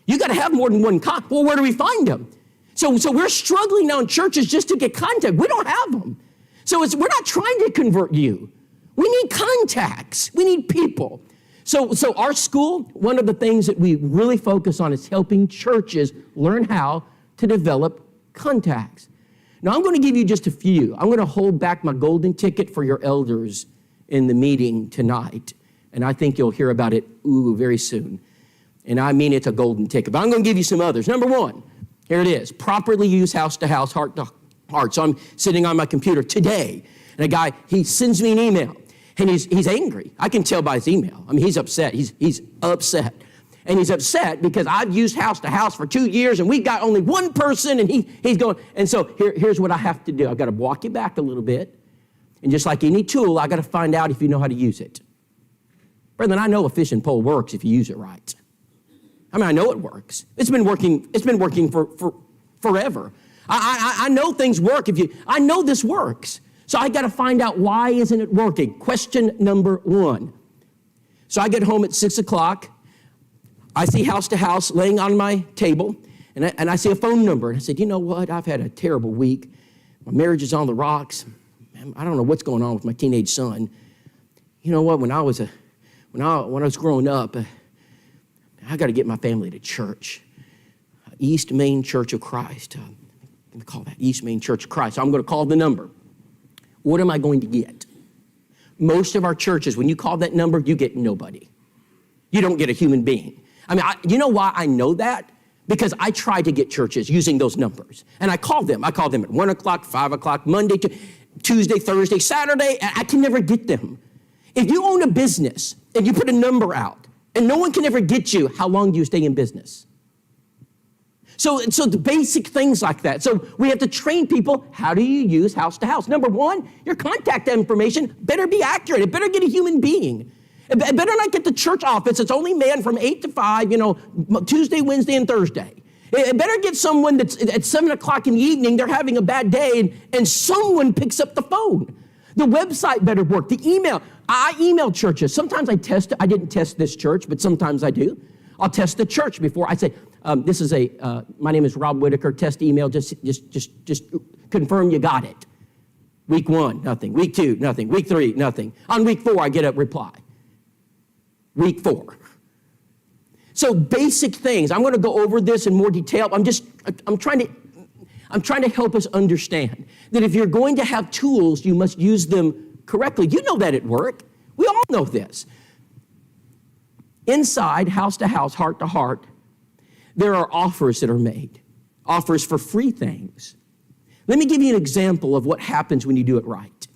Speaker 2: You got to have more than one contact. Well, where do we find them? So we're struggling now in churches just to get contact. We don't have them. So we're not trying to convert you. We need contacts. We need people. So our school, one of the things that we really focus on is helping churches learn how to develop contacts. Now, I'm going to give you just a few. I'm going to hold back my golden ticket for your elders in the meeting tonight. And I think you'll hear about it, very soon. And I mean it's a golden ticket. But I'm going to give you some others. Number 1, here it is. Properly use house to house, heart to heart. So I'm sitting on my computer today, and a guy, he sends me an email, and he's angry. I can tell by his email. I mean, he's upset. He's upset. And he's upset because I've used house to house for 2 years and we've got only one person and he's going. And so here's what I have to do. I've got to walk you back a little bit. And just like any tool, I got to find out if you know how to use it. Brethren, I know a fishing pole works if you use it right. I mean, I know it works. It's been working for forever. I know things work I know this works. So I got to find out why isn't it working. Question number 1. So I get home at 6 o'clock. I see house to house laying on my table, and I see a phone number. And I said, you know what? I've had a terrible week. My marriage is on the rocks. I don't know what's going on with my teenage son. You know what? When I was growing up, I got to get my family to church. East Main Church of Christ. Let me call that East Main Church of Christ. So I'm going to call the number. What am I going to get? Most of our churches, when you call that number, you get nobody. You don't get a human being. I mean, you know why I know that? Because I try to get churches using those numbers. And I call them. I call them at 1 o'clock, 5 o'clock, Monday, Tuesday, Thursday, Saturday, and I can never get them. If you own a business and you put a number out and no one can ever get you, how long do you stay in business? So the basic things like that. So we have to train people, how do you use house to house? Number 1, your contact information better be accurate. It better get a human being. It better not get the church office. It's only manned from 8 to 5, Tuesday, Wednesday, and Thursday. It better get someone that's at 7 o'clock in the evening, they're having a bad day, and someone picks up the phone. The website better work. The email. I email churches. Sometimes I test it. I didn't test this church, but sometimes I do. I'll test the church before I say, my name is Rob Whitacre, test email, just confirm you got it. Week 1, nothing. Week 2, nothing. Week 3, nothing. On week 4, I get a reply. Week 4. So basic things. I'm going to go over this in more detail. I'm trying to help us understand that if you're going to have tools, you must use them correctly. You know that at work. We all know this. Inside, house to house, heart to heart, there are offers that are made. Offers for free things. Let me give you an example of what happens when you do it right.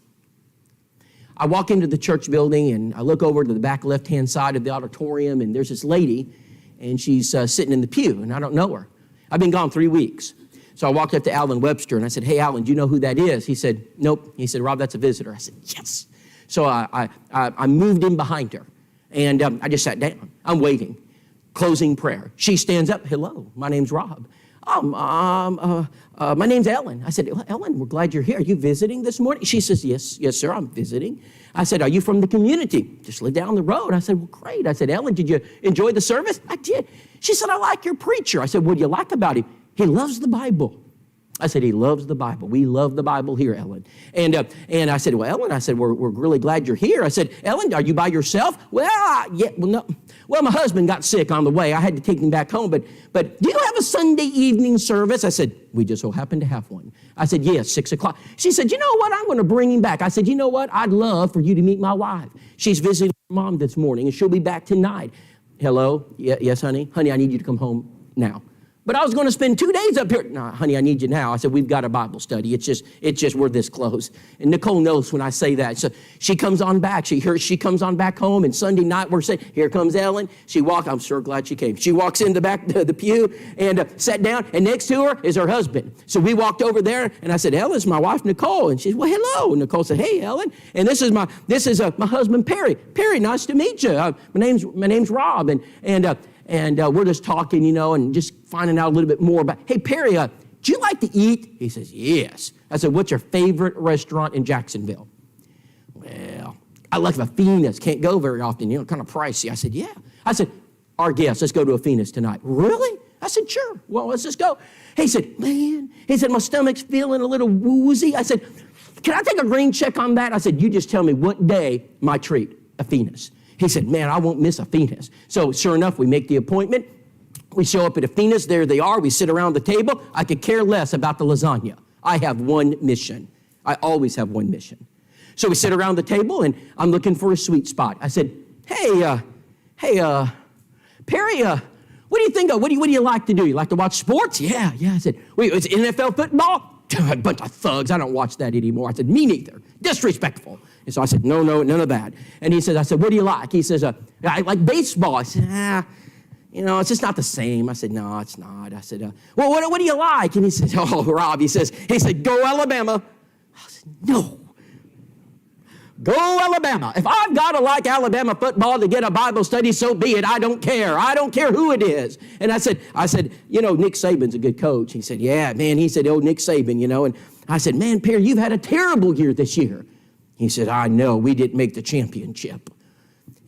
Speaker 2: I walk into the church building and I look over to the back left-hand side of the auditorium and there's this lady and she's sitting in the pew and I don't know her. I've been gone 3 weeks. So I walked up to Alan Webster and I said, hey, Alan, do you know who that is? He said, nope. He said, Rob, that's a visitor. I said, yes. So I moved in behind her and I just sat down. I'm waiting. Closing prayer. She stands up. Hello, my name's Rob. My name's Ellen. I said, well, Ellen, we're glad you're here. Are you visiting this morning? She says, yes, sir, I'm visiting. I said, are you from the community? Just live down the road. I said, well, great. I said, Ellen, did you enjoy the service? I did. She said, I like your preacher. I said, what do you like about him? He loves the Bible. I said, he loves the Bible. We love the Bible here, Ellen. And I said, well, Ellen, I said, we're really glad you're here. I said, Ellen, are you by yourself? Well, no. Well, my husband got sick on the way. I had to take him back home. But do you have a Sunday evening service? I said, we just so happen to have one. I said, yes, 6 o'clock. She said, you know what? I'm going to bring him back. I said, you know what? I'd love for you to meet my wife. She's visiting her mom this morning, and she'll be back tonight. Hello? Yes, honey? Honey, I need you to come home now. But I was going to spend 2 days up here. No, honey, I need you now. I said, we've got a Bible study. It's just we're this close. And Nicole knows when I say that. So she comes on back. She comes on back home. And Sunday night we're saying, here comes Ellen. I'm sure glad she came. She walks in the back the pew and sat down. And next to her is her husband. So we walked over there and I said, Ellen's my wife, Nicole. And she said, well, hello. And Nicole said, hey, Ellen. And this is my husband, Perry. Perry, nice to meet you. My name's Rob. And we're just talking, and just finding out a little bit more about, hey, Perry, do you like to eat? He says, yes. I said, what's your favorite restaurant in Jacksonville? Well, I like Afina's. Can't go very often, kind of pricey. I said, yeah. I said, our guest, let's go to Afina's tonight. Really? I said, sure. Well, let's just go. He said, man. He said, my stomach's feeling a little woozy. I said, can I take a green check on that? I said, you just tell me what day my treat, Afina's. He said, man, I won't miss Afina's. So sure enough, we make the appointment. We show up at Afina's. There they are. We sit around the table. I could care less about the lasagna. I have one mission. I always have one mission. So we sit around the table, and I'm looking for a sweet spot. I said, hey, Perry, what do you think of? What do you like to do? You like to watch sports? Yeah. I said, wait, it's NFL football? A bunch of thugs. I don't watch that anymore. I said, me neither. Disrespectful. And so I said, no, none of that. And he says, I said, what do you like? He says, I like baseball. I said, it's just not the same. I said, no, it's not. I said, well, what do you like? And he says, oh, Rob, he said, go Alabama. I said, no. Go Alabama. If I've got to like Alabama football to get a Bible study, so be it. I don't care. I don't care who it is. And I said, Nick Saban's a good coach. He said, yeah, man. He said, oh, Nick Saban, And I said, man, Perry, you've had a terrible year this year. He said, I know. We didn't make the championship.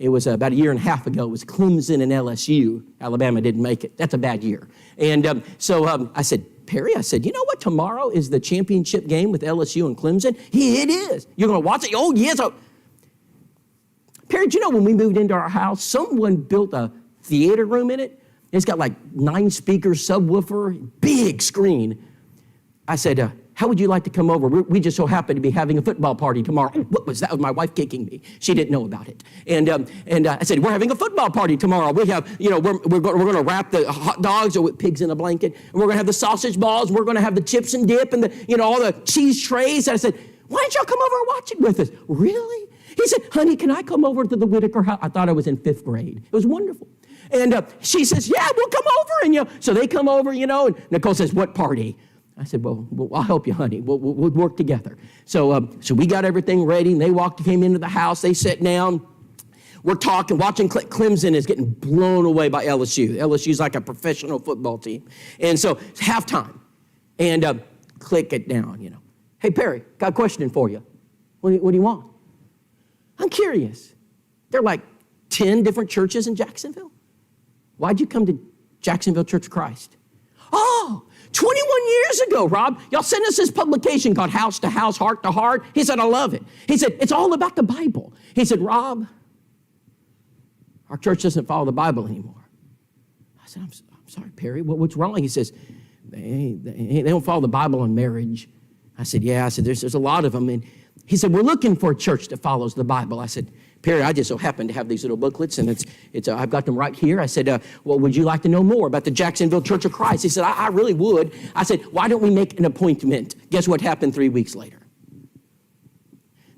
Speaker 2: It was about a year and a half ago. It was Clemson and LSU. Alabama didn't make it. That's a bad year. And so I said, Perry, I said, you know what? Tomorrow is the championship game with LSU and Clemson. It is. You're going to watch it? Oh, yes. Oh. Perry, do you know when we moved into our house, someone built a theater room in it? It's got like 9 speakers, subwoofer, big screen. I said, how would you like to come over? We just so happen to be having a football party tomorrow. What was that? That was my wife kicking me. She didn't know about it. And I said, we're having a football party tomorrow. We have, we're going to wrap the hot dogs or with pigs in a blanket. And we're going to have the sausage balls. And we're going to have the chips and dip and all the cheese trays. And I said, why don't y'all come over and watch it with us? Really? He said, honey, can I come over to the Whitacre house? I thought I was in 5th grade. It was wonderful. And she says, yeah, we'll come over. And, so they come over, and Nicole says, what party? I said, well, I'll help you, honey. We'll work together. So we got everything ready, and they came into the house. They sat down. We're talking, watching Clemson is getting blown away by LSU. LSU's like a professional football team. And so it's halftime. And click it down, Hey, Perry, got a question for you. What do you want? I'm curious. There are like 10 different churches in Jacksonville. Why'd you come to Jacksonville Church of Christ? Oh, 21 years ago, Rob, y'all sent us this publication called House to House, Heart to Heart. He said, I love it. He said, it's all about the Bible. He said, Rob, our church doesn't follow the Bible anymore. I said, I'm sorry, Perry, what's wrong? He says, they don't follow the Bible on marriage. I said, yeah. I said, there's a lot of them. And he said, we're looking for a church that follows the Bible. I said, Perry, I just so happen to have these little booklets, and I've got them right here. I said, well, would you like to know more about the Jacksonville Church of Christ? He said, I really would. I said, why don't we make an appointment? Guess what happened 3 weeks later?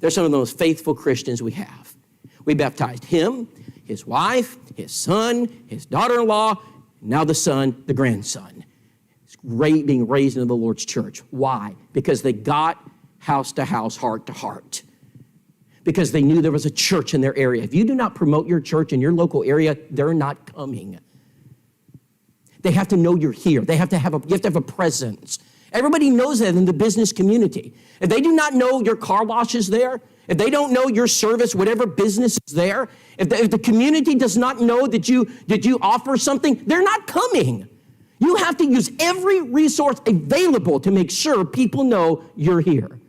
Speaker 2: They're some of the most faithful Christians we have. We baptized him, his wife, his son, his daughter-in-law, and now the son, the grandson. It's being raised into the Lord's church. Why? Because they got house to house, heart to heart. Because they knew there was a church in their area. If you do not promote your church in your local area, they're not coming. They have to know you're here. You have to have a presence. Everybody knows that in the business community. If they do not know your car wash is there, if they don't know your service, whatever business is there, if the community does not know that you offer something, they're not coming. You have to use every resource available to make sure people know you're here.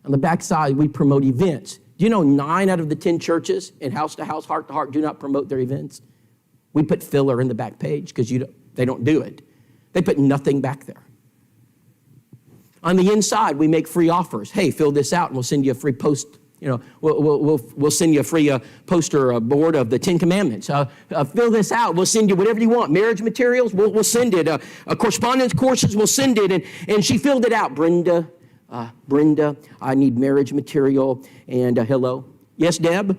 Speaker 2: On the backside, we promote events. Do you know 9 out of the 10 churches in house to house, heart to heart do not promote their events? We put filler in the back page because they don't do it. They put nothing back there. On the inside, we make free offers. Hey, fill this out and we'll send you a free post. We'll send you a free poster board of the 10 Commandments. Fill this out. We'll send you whatever you want. Marriage materials, we'll send it. Correspondence courses, we'll send it. And she filled it out. Brenda, I need marriage material. And hello. Yes, Deb?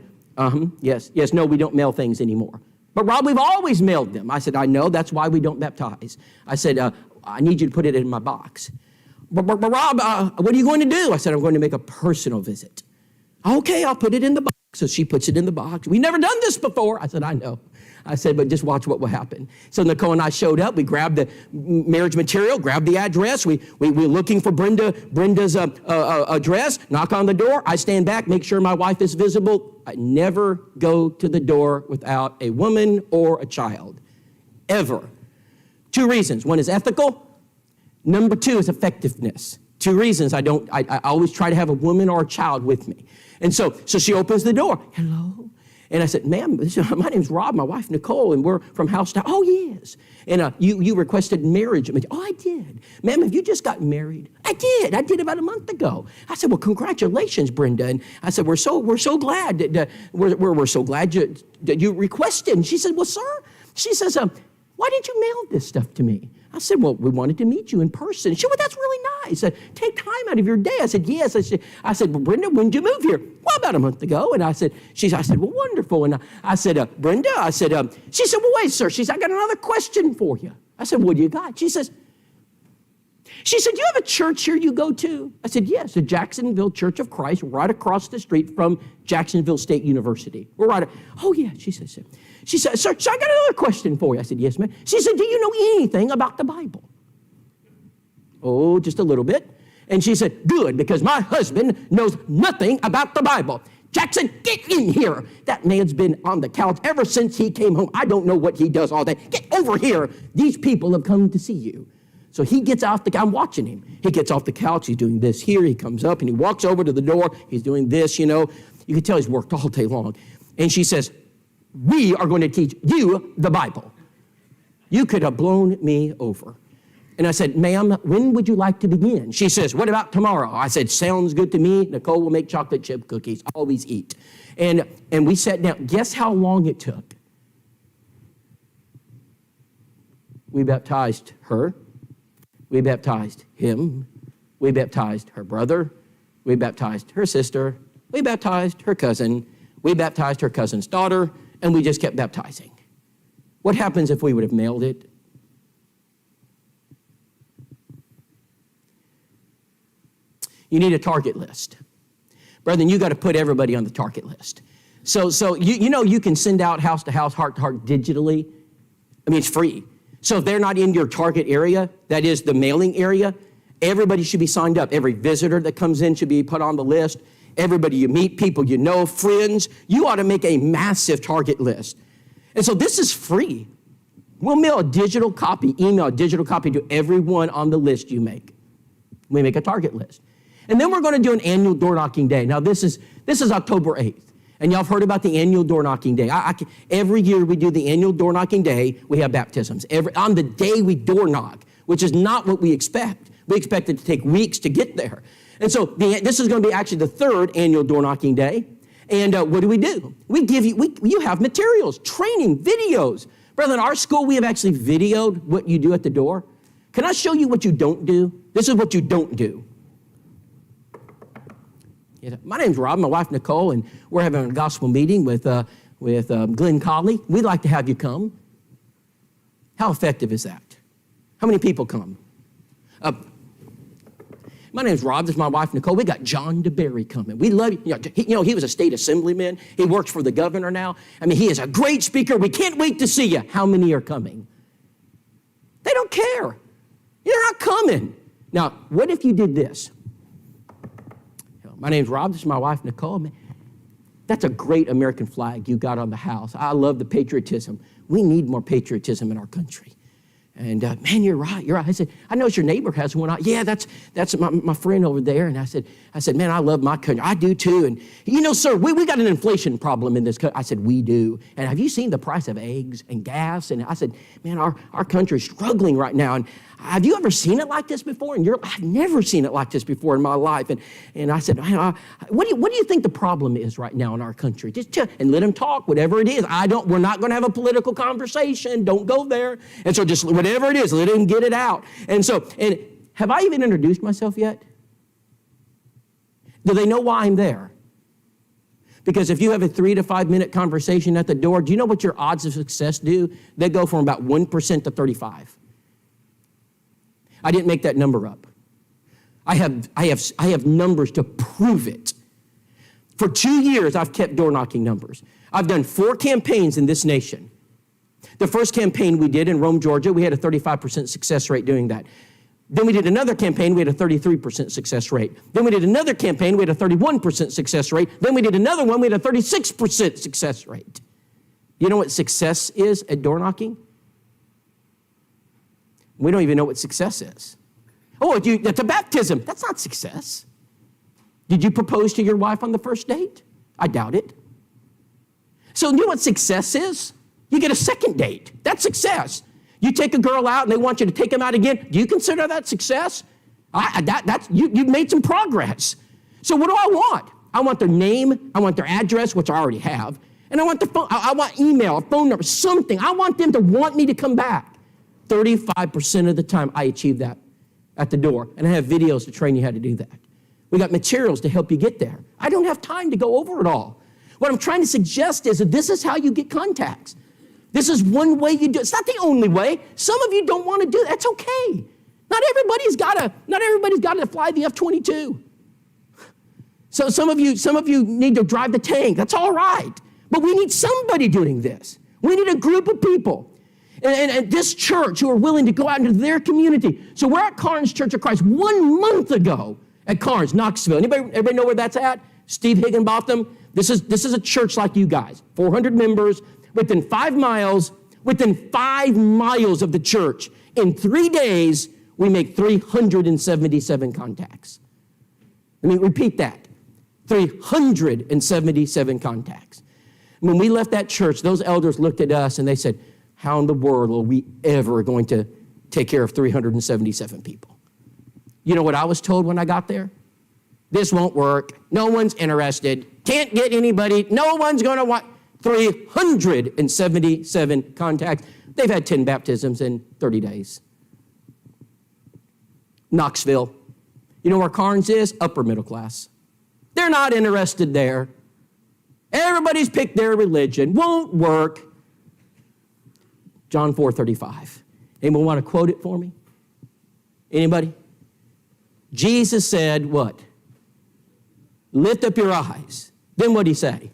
Speaker 2: Yes. No, we don't mail things anymore. But Rob, we've always mailed them. I said, I know. That's why we don't baptize. I said, I need you to put it in my box. But Rob, what are you going to do? I said, I'm going to make a personal visit. Okay, I'll put it in the box. So she puts it in the box. We've never done this before. I said, I know. I said, but just watch what will happen. So Nicole and I showed up. We grabbed the marriage material, grabbed the address. We were looking for Brenda's address, knock on the door. I stand back, make sure my wife is visible. I never go to the door without a woman or a child, ever. 2 reasons. One is ethical. Number 2 is effectiveness. 2 reasons I always try to have a woman or a child with me. And so she opens the door. Hello? And I said, ma'am, my name's Rob, my wife Nicole, and we're from house to house. Oh, yes. And you requested marriage. Oh, I did. Ma'am, have you just got married? I did. I did about a month ago. I said, well, congratulations, Brenda. And I said, we're so glad that we're so glad that you requested. And she said, well, sir, she says, why did you mail this stuff to me? I said, well, we wanted to meet you in person. She said, well, that's really nice. I said, take time out of your day. I said, yes. I said, well, Brenda, when did you move here? Well, about a month ago. And I said, well, wonderful. And I said, Brenda, she said, well, wait, sir. She said, I got another question for you. I said, what do you got? She said, do you have a church here you go to? I said, yes, the Jacksonville Church of Christ, right across the street from Jacksonville State University. We're right. Oh, yeah, she said, sir, I got another question for you. I said, yes, ma'am. She said, do you know anything about the Bible? Oh, just a little bit. And she said, good, because my husband knows nothing about the Bible. Jackson, get in here. That man's been on the couch ever since he came home. I don't know what he does all day. Get over here. These people have come to see you. So he gets off the couch. I'm watching him. He gets off the couch. He's doing this here. He comes up and he walks over to the door. He's doing this, You can tell he's worked all day long. And she says, we are going to teach you the Bible. You could have blown me over. And I said, ma'am, when would you like to begin? She says, what about tomorrow? I said, sounds good to me. Nicole will make chocolate chip cookies. I always eat. And we sat down. Guess how long it took? We baptized her. We baptized him. We baptized her brother. We baptized her sister. We baptized her cousin. We baptized her cousin's daughter. And we just kept baptizing. What happens if we would have mailed it? You need a target list. Brethren, you got to put everybody on the target list. So you can send out house to house, heart to heart digitally. I mean, it's free. So if they're not in your target area, that is the mailing area, everybody should be signed up. Every visitor that comes in should be put on the list. Everybody you meet, people you know, friends, you ought to make a massive target list. And so this is free. We'll mail a digital copy, email a digital copy to everyone on the list you make. We make a target list. And then we're going to do an annual door knocking day. Now this is October 8th. And y'all have heard about the annual door knocking day. Every year we do the annual door knocking day, we have baptisms. On the day we door knock, which is not what we expect. We expect it to take weeks to get there. And so this is going to be actually the 3rd annual door knocking day. And what do? We give you have materials, training, videos. Brother, in our school, we have actually videoed what you do at the door. Can I show you what you don't do? This is what you don't do. My name's Rob, my wife Nicole, and we're having a gospel meeting with Glenn Colley. We'd like to have you come. How effective is that? How many people come? My name's Rob. This is my wife, Nicole. We got John DeBerry coming. We love you. He was a state assemblyman. He works for the governor now. I mean, he is a great speaker. We can't wait to see you. How many are coming? They don't care. You're not coming. Now, what if you did this? My name's Rob. This is my wife, Nicole. Man, that's a great American flag you got on the house. I love the patriotism. We need more patriotism in our country. And man, you're right. You're right. I said, I noticed your neighbor has one. Yeah, that's my friend over there. And I said, man, I love my country. I do too. And sir, we got an inflation problem in this country. I said, we do. And have you seen the price of eggs and gas? And I said, man, our country's struggling right now. And have you ever seen it like this before? And I've never seen it like this before in my life. And I said, what do you think the problem is right now in our country? And let him talk, whatever it is. We're not going to have a political conversation. Don't go there. And so just whatever it is, let him get it out. And have I even introduced myself yet? Do they know why I'm there? Because if you have a 3 to 5 minute conversation at the door, do you know what your odds of success do? They go from about 1% to 35. I didn't make that number up. I have numbers to prove it. For 2 years, I've kept door knocking numbers. I've done 4 campaigns in this nation. The first campaign we did in Rome, Georgia, we had a 35% success rate doing that. Then we did another campaign, we had a 33% success rate. Then we did another campaign, we had a 31% success rate. Then we did another one, we had a 36% success rate. You know what success is at door knocking? We don't even know what success is. Oh, that's a baptism. That's not success. Did you propose to your wife on the first date? I doubt it. So you know what success is? You get a second date. That's success. You take a girl out and they want you to take them out again. Do you consider that success? You've made some progress. So what do I want? I want their name. I want their address, which I already have. And I want their phone. I want email, a phone number, something. I want them to want me to come back. 35% of the time I achieve that at the door. And I have videos to train you how to do that. We got materials to help you get there. I don't have time to go over it all. What I'm trying to suggest is that this is how you get contacts. This is one way you do it. It's not the only way. Some of you don't want to do it. That's okay. Not everybody's got to fly the F-22. So some of you need to drive the tank. That's all right. But we need somebody doing this. We need a group of people. And this church who are willing to go out into their community. So we're at Carnes Church of Christ 1 month ago at Carnes, Knoxville. Everybody know where that's at? Steve Higginbotham. This is a church like you guys. 400 members. Within 5 miles of the church, in 3 days, we make 377 contacts. Let me repeat that. 377 contacts. When we left that church, those elders looked at us and they said, how in the world are we ever going to take care of 377 people? You know what I was told when I got there? This won't work. No one's interested. Can't get anybody. No one's going to want. 377 contacts. They've had 10 baptisms in 30 days. Knoxville. You know where Carnes is? Upper middle class. They're not interested there. Everybody's picked their religion. Won't work. John 4:35. Anyone want to quote it for me? Anybody? Jesus said what? Lift up your eyes. Then what'd he say?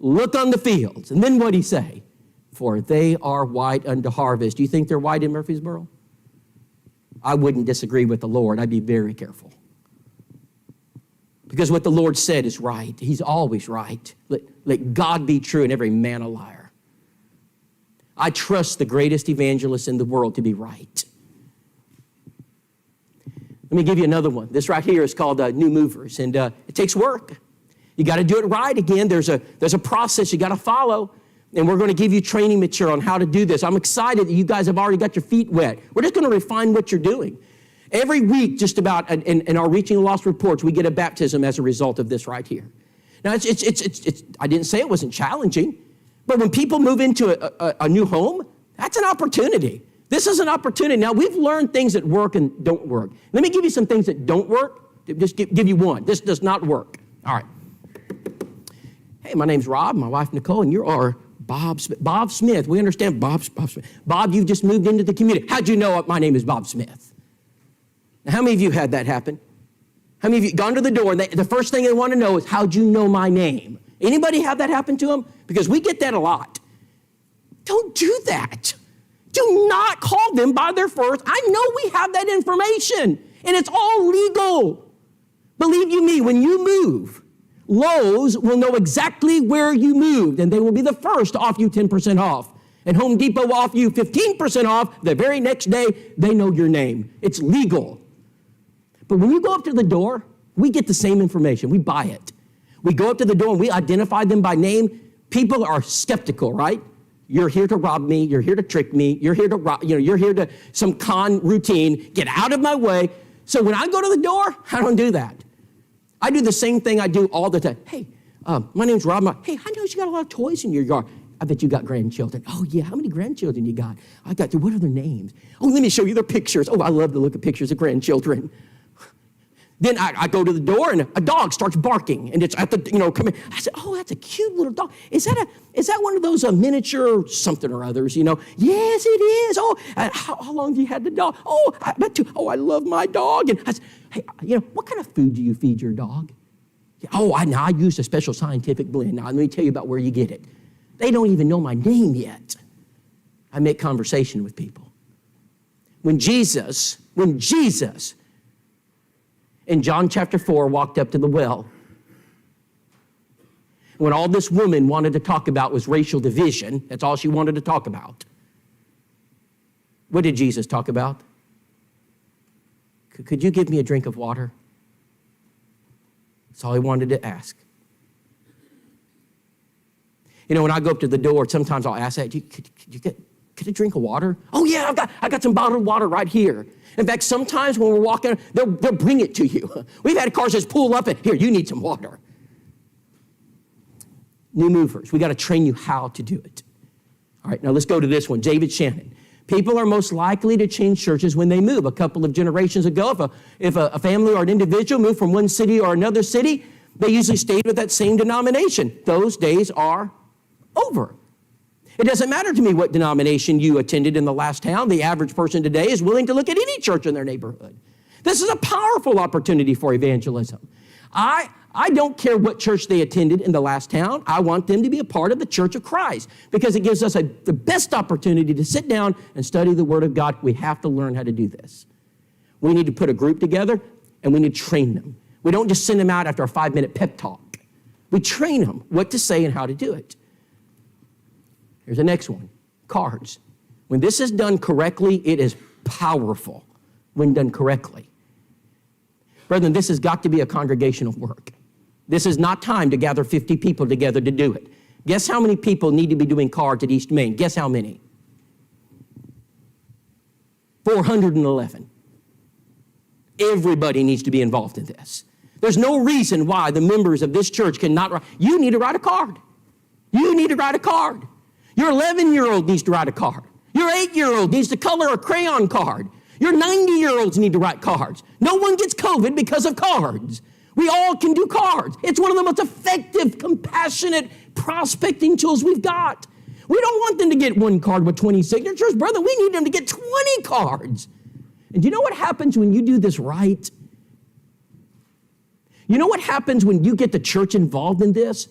Speaker 2: Look on the fields. And then what'd he say? For they are white unto harvest. Do you think they're white in Murfreesboro? I wouldn't disagree with the Lord. I'd be very careful. Because what the Lord said is right. He's always right. Let God be true and every man a liar. I trust the greatest evangelist in the world to be right. Let me give you another one. This right here is called New Movers, and it takes work. You got to do it right. Again, there's a process you got to follow, and we're going to give you training material on how to do this. I'm excited that you guys have already got your feet wet. We're just going to refine what you're doing. Every week, just about in our Reaching the Lost reports, we get a baptism as a result of this right here. Now, it's I didn't say it wasn't challenging, but when people move into a new home, that's an opportunity. This is an opportunity. Now, we've learned things that work and don't work. Let me give you some things that don't work. Just give you one. This does not work. All right. Hey, my name's Rob, my wife Nicole, and you're our Bob Smith. Bob Smith. We understand Bob Smith. Bob, you've just moved into the community. How'd you know my name is Bob Smith? Now, how many of you had that happen? How many of you gone to the door and the first thing they want to know is, how'd you know my name? Anybody have that happen to them? Because we get that a lot. Don't do that. Do not call them by their first. I know we have that information, and it's all legal. Believe you me, when you move, Lowe's will know exactly where you moved, and they will be the first to offer you 10% off. And Home Depot will offer you 15% off the very next day. They know your name. It's legal. But when you go up to the door, we get the same information. We buy it. We go up to the door and we identify them by name. People are skeptical, right? You're here to rob me. You're here to trick me. You're here to rob, you're here to some con routine. Get out of my way. So when I go to the door, I don't do that. I do the same thing I do all the time. Hey, my name's Rob. Hey, I know you got a lot of toys in your yard. I bet you got grandchildren. Oh, yeah, how many grandchildren you got? I got, what are their names? Oh, let me show you their pictures. Oh, I love to look at pictures of grandchildren. Then I go to the door and a dog starts barking and it's at the, come in. I said, oh, that's a cute little dog. Is that one of those miniature something or others, Yes, it is. Oh, how long have you had the dog? Oh, I love my dog. And I said, hey, what kind of food do you feed your dog? Oh, I use a special scientific blend. Now, let me tell you about where you get it. They don't even know my name yet. I make conversation with people. When Jesus in John chapter 4 walked up to the well, when all this woman wanted to talk about was racial division, that's all she wanted to talk about. What did Jesus talk about? Could you give me a drink of water? That's all he wanted to ask. When I go up to the door, sometimes I'll ask that, could you get a drink of water? Oh yeah, I got some bottled water right here. In fact, sometimes when we're walking, they'll bring it to you. We've had cars just pull up and, here, you need some water. New movers, we got to train you how to do it. All right, now let's go to this one, David Shannon. People are most likely to change churches when they move. A couple of generations ago, if a family or an individual moved from one city or another city, they usually stayed with that same denomination. Those days are over. It doesn't matter to me what denomination you attended in the last town. The average person today is willing to look at any church in their neighborhood. This is a powerful opportunity for evangelism. I don't care what church they attended in the last town. I want them to be a part of the Church of Christ because it gives us the best opportunity to sit down and study the Word of God. We have to learn how to do this. We need to put a group together and we need to train them. We don't just send them out after a 5-minute pep talk. We train them what to say and how to do it. Here's the next one, cards. When this is done correctly, it is powerful when done correctly. Brethren, this has got to be a congregational work. This is not time to gather 50 people together to do it. Guess how many people need to be doing cards at East Main? Guess how many? 411. Everybody needs to be involved in this. There's no reason why the members of this church cannot write. You need to write a card. You need to write a card. Your 11-year-old needs to write a card. Your 8-year-old needs to color a crayon card. Your 90-year-olds need to write cards. No one gets COVID because of cards. We all can do cards. It's one of the most effective, compassionate prospecting tools we've got. We don't want them to get one card with 20 signatures. Brother, we need them to get 20 cards. And do you know what happens when you do this right? You know what happens when you get the church involved in this?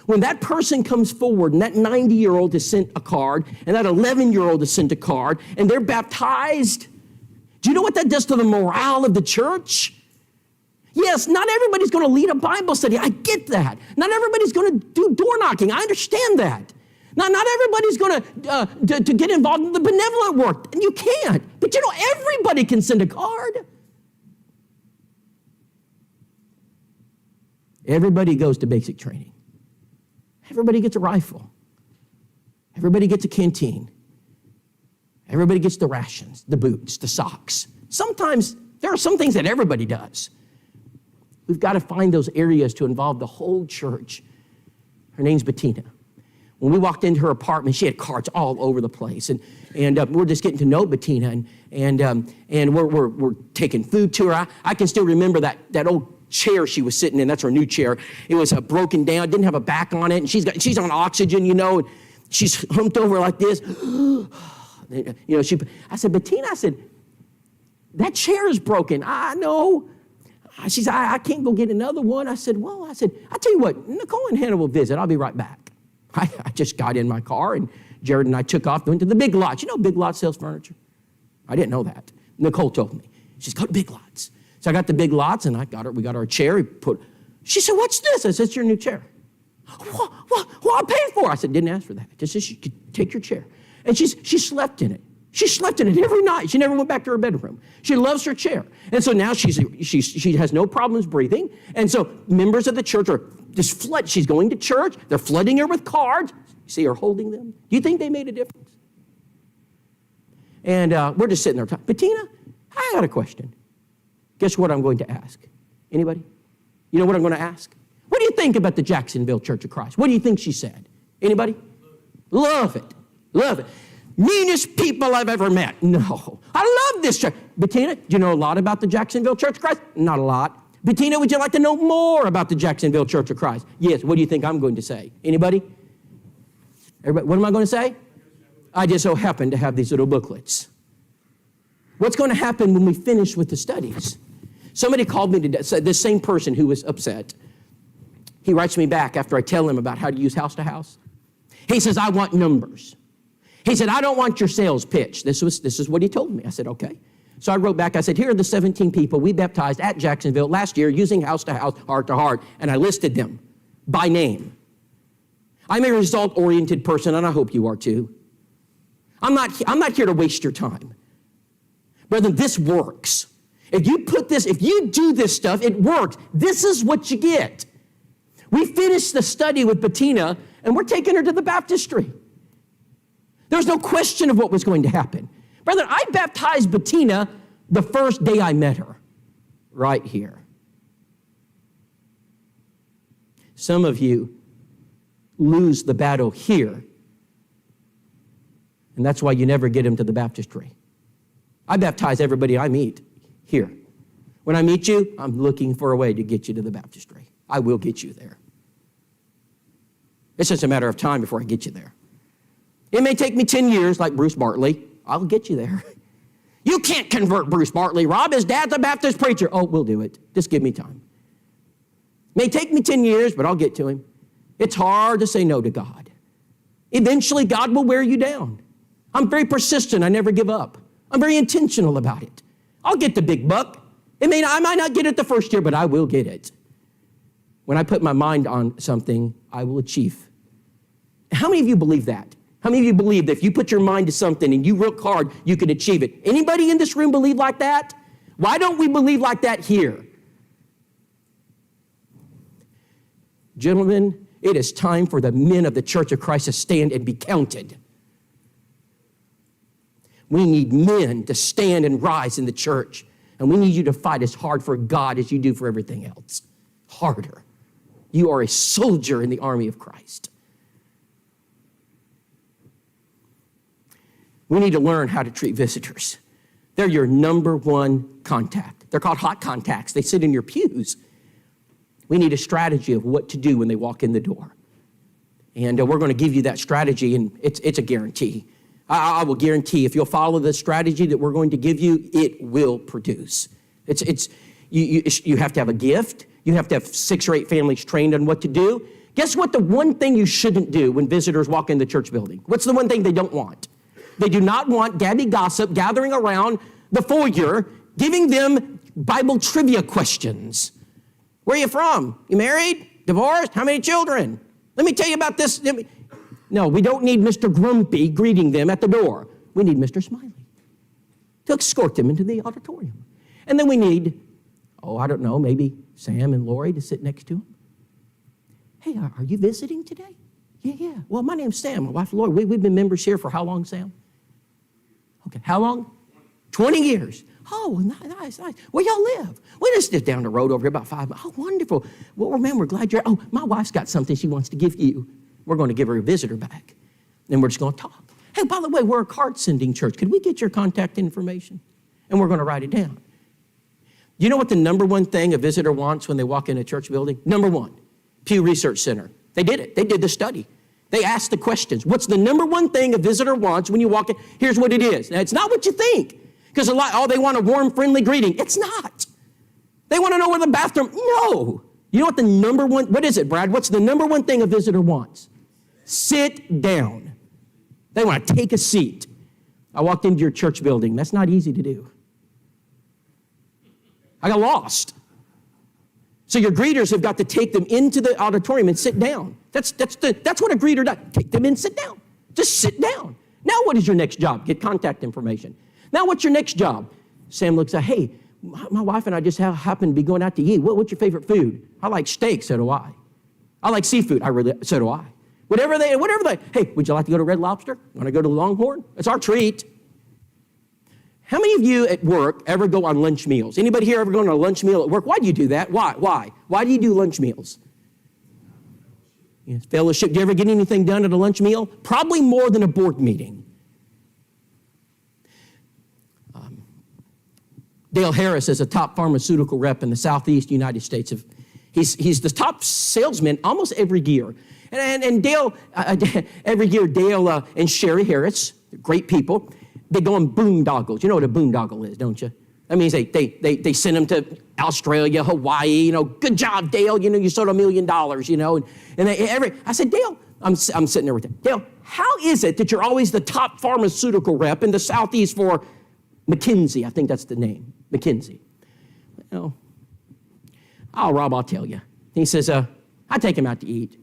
Speaker 2: When that person comes forward and that 90-year-old is sent a card and that 11-year-old is sent a card and they're baptized, do you know what that does to the morale of the church? Yes, not everybody's going to lead a Bible study. I get that. Not everybody's going to do door knocking. I understand that. Not everybody's going to get involved in the benevolent work, and you can't. But everybody can send a card. Everybody goes to basic training. Everybody gets a rifle. Everybody gets a canteen. Everybody gets the rations, the boots, the socks. Sometimes there are some things that everybody does. We've got to find those areas to involve the whole church. Her name's Bettina. When we walked into her apartment, she had cards all over the place. And we're just getting to know Bettina. And we're taking food to her. I can still remember that old chair she was sitting in. That's her new chair. It was broken down, didn't have a back on it, and she's on oxygen, She's humped over like this. I said, Bettina, I said, that chair is broken. I know. She said, I can't go get another one. I said, I'll tell you what, Nicole and Hannah will visit. I'll be right back. I just got in my car, and Jared and I took off, went to the Big Lots. You know Big Lots sells furniture? I didn't know that. Nicole told me. She's go to Big Lots. So I got the Big Lots, and we got our chair. She said, what's this? I said, it's your new chair. What I paid for? I said, didn't ask for that. Just said, you could take your chair. And she slept in it. She slept in it every night. She never went back to her bedroom. She loves her chair. And so now she has no problems breathing. And so members of the church are just flood. She's going to church. They're flooding her with cards. You see her holding them. Do you think they made a difference? And we're just sitting there talking. Bettina, I got a question. Guess what I'm going to ask? Anybody? You know what I'm going to ask? What do you think about the Jacksonville Church of Christ? What do you think she said? Anybody? Love it. Love it. Meanest people I've ever met. No. I love this church. Bettina, do you know a lot about the Jacksonville Church of Christ? Not a lot. Bettina, would you like to know more about the Jacksonville Church of Christ? Yes. What do you think I'm going to say? Anybody? Everybody? What am I going to say? I just so happen to have these little booklets. What's going to happen when we finish with the studies? Somebody called me today, said this same person who was upset. He writes me back after I tell him about how to use house to house. He says, I want numbers. He said, I don't want your sales pitch. This is what he told me. I said, okay. So I wrote back, I said, here are the 17 people we baptized at Jacksonville last year using house to house, heart to heart, and I listed them by name. I'm a result-oriented person, and I hope you are too. I'm not here to waste your time. Brethren, this works. If you do this stuff, it works. This is what you get. We finished the study with Bettina, and we're taking her to the baptistry. There's no question of what was going to happen. Brethren, I baptized Bettina the first day I met her, right here. Some of you lose the battle here, and that's why you never get them to the baptistry. I baptize everybody I meet here. When I meet you, I'm looking for a way to get you to the baptistry. I will get you there. It's just a matter of time before I get you there. It may take me 10 years, like Bruce Bartley. I'll get you there. You can't convert Bruce Bartley, Rob. His dad's a Baptist preacher. Oh, we'll do it. Just give me time. May take me 10 years, but I'll get to him. It's hard to say no to God. Eventually, God will wear you down. I'm very persistent. I never give up. I'm very intentional about it. I'll get the big buck. I might not get it the first year, but I will get it. When I put my mind on something, I will achieve. How many of you believe that? How many of you believe that if you put your mind to something and you work hard, you can achieve it? Anybody in this room believe like that? Why don't we believe like that here? Gentlemen, it is time for the men of the Church of Christ to stand and be counted. We need men to stand and rise in the church. And we need you to fight as hard for God as you do for everything else. Harder. You are a soldier in the army of Christ. We need to learn how to treat visitors. They're your number one contact. They're called hot contacts. They sit in your pews. We need a strategy of what to do when they walk in the door. And we're going to give you that strategy, and it's a guarantee. I will guarantee if you'll follow the strategy that we're going to give you, it will produce. You have to have a gift. You have to have 6 or 8 families trained on what to do. Guess what the one thing you shouldn't do when visitors walk in the church building? What's the one thing they don't want? They do not want Gabby gossip gathering around the foyer, giving them Bible trivia questions. Where are you from? You married? Divorced? How many children? Let me tell you about this. No, we don't need Mr. Grumpy greeting them at the door. We need Mr. Smiley to escort them into the auditorium. And then we need, maybe Sam and Lori to sit next to him. Hey, are you visiting today? Yeah. Well, my name's Sam. My wife, Lori. We've been members here for how long, Sam? Okay, how long? 20 years. Oh, nice. Where y'all live? We just live down the road over here about 5 miles. Oh, wonderful. Well, man, we're glad you're, my wife's got something she wants to give you. We're going to give her a visitor back. Then we're just going to talk. Hey, by the way, we're a card-sending church. Could we get your contact information? And we're going to write it down. You know what the number one thing a visitor wants when they walk in a church building? Number one, Pew Research Center. They did it. They did the study. They ask the questions. What's the number one thing a visitor wants when you walk in? Here's what it is. Now, it's not what you think. Because they want a warm, friendly greeting. It's not. They want to know where the bathroom. No. You know what the number one, what is it, Brad? What's the number one thing a visitor wants? Sit down. They want to take a seat. I walked into your church building. That's not easy to do. I got lost. So your greeters have got to take them into the auditorium and sit down. That's what a greeter does. Take them in, sit down. Just sit down. Now what is your next job? Get contact information. Now what's your next job? Sam looks at, hey, my wife and I just happen to be going out to eat. What's your favorite food? I like steak, so do I. I like seafood, so do I. Whatever they, hey, would you like to go to Red Lobster? Want to go to Longhorn? It's our treat. How many of you at work ever go on lunch meals? Anybody here ever go on a lunch meal at work? Why do you do that? Why? Why do you do lunch meals? Yes, fellowship. Do you ever get anything done at a lunch meal? Probably more than a board meeting. Dale Harris is a top pharmaceutical rep in the Southeast United States. He's the top salesman almost every year. And Dale, every year, Dale and Sherry Harris, great people, they go on boondoggles. You know what a boondoggle is, don't you? That means they send them to Australia, Hawaii, good job, Dale, you sold $1 million, I said, Dale, I'm sitting there with him. Dale, how is it that you're always the top pharmaceutical rep in the Southeast for McKinsey? I think that's the name, McKinsey. Well, Rob, I'll tell you. He says, I take him out to eat.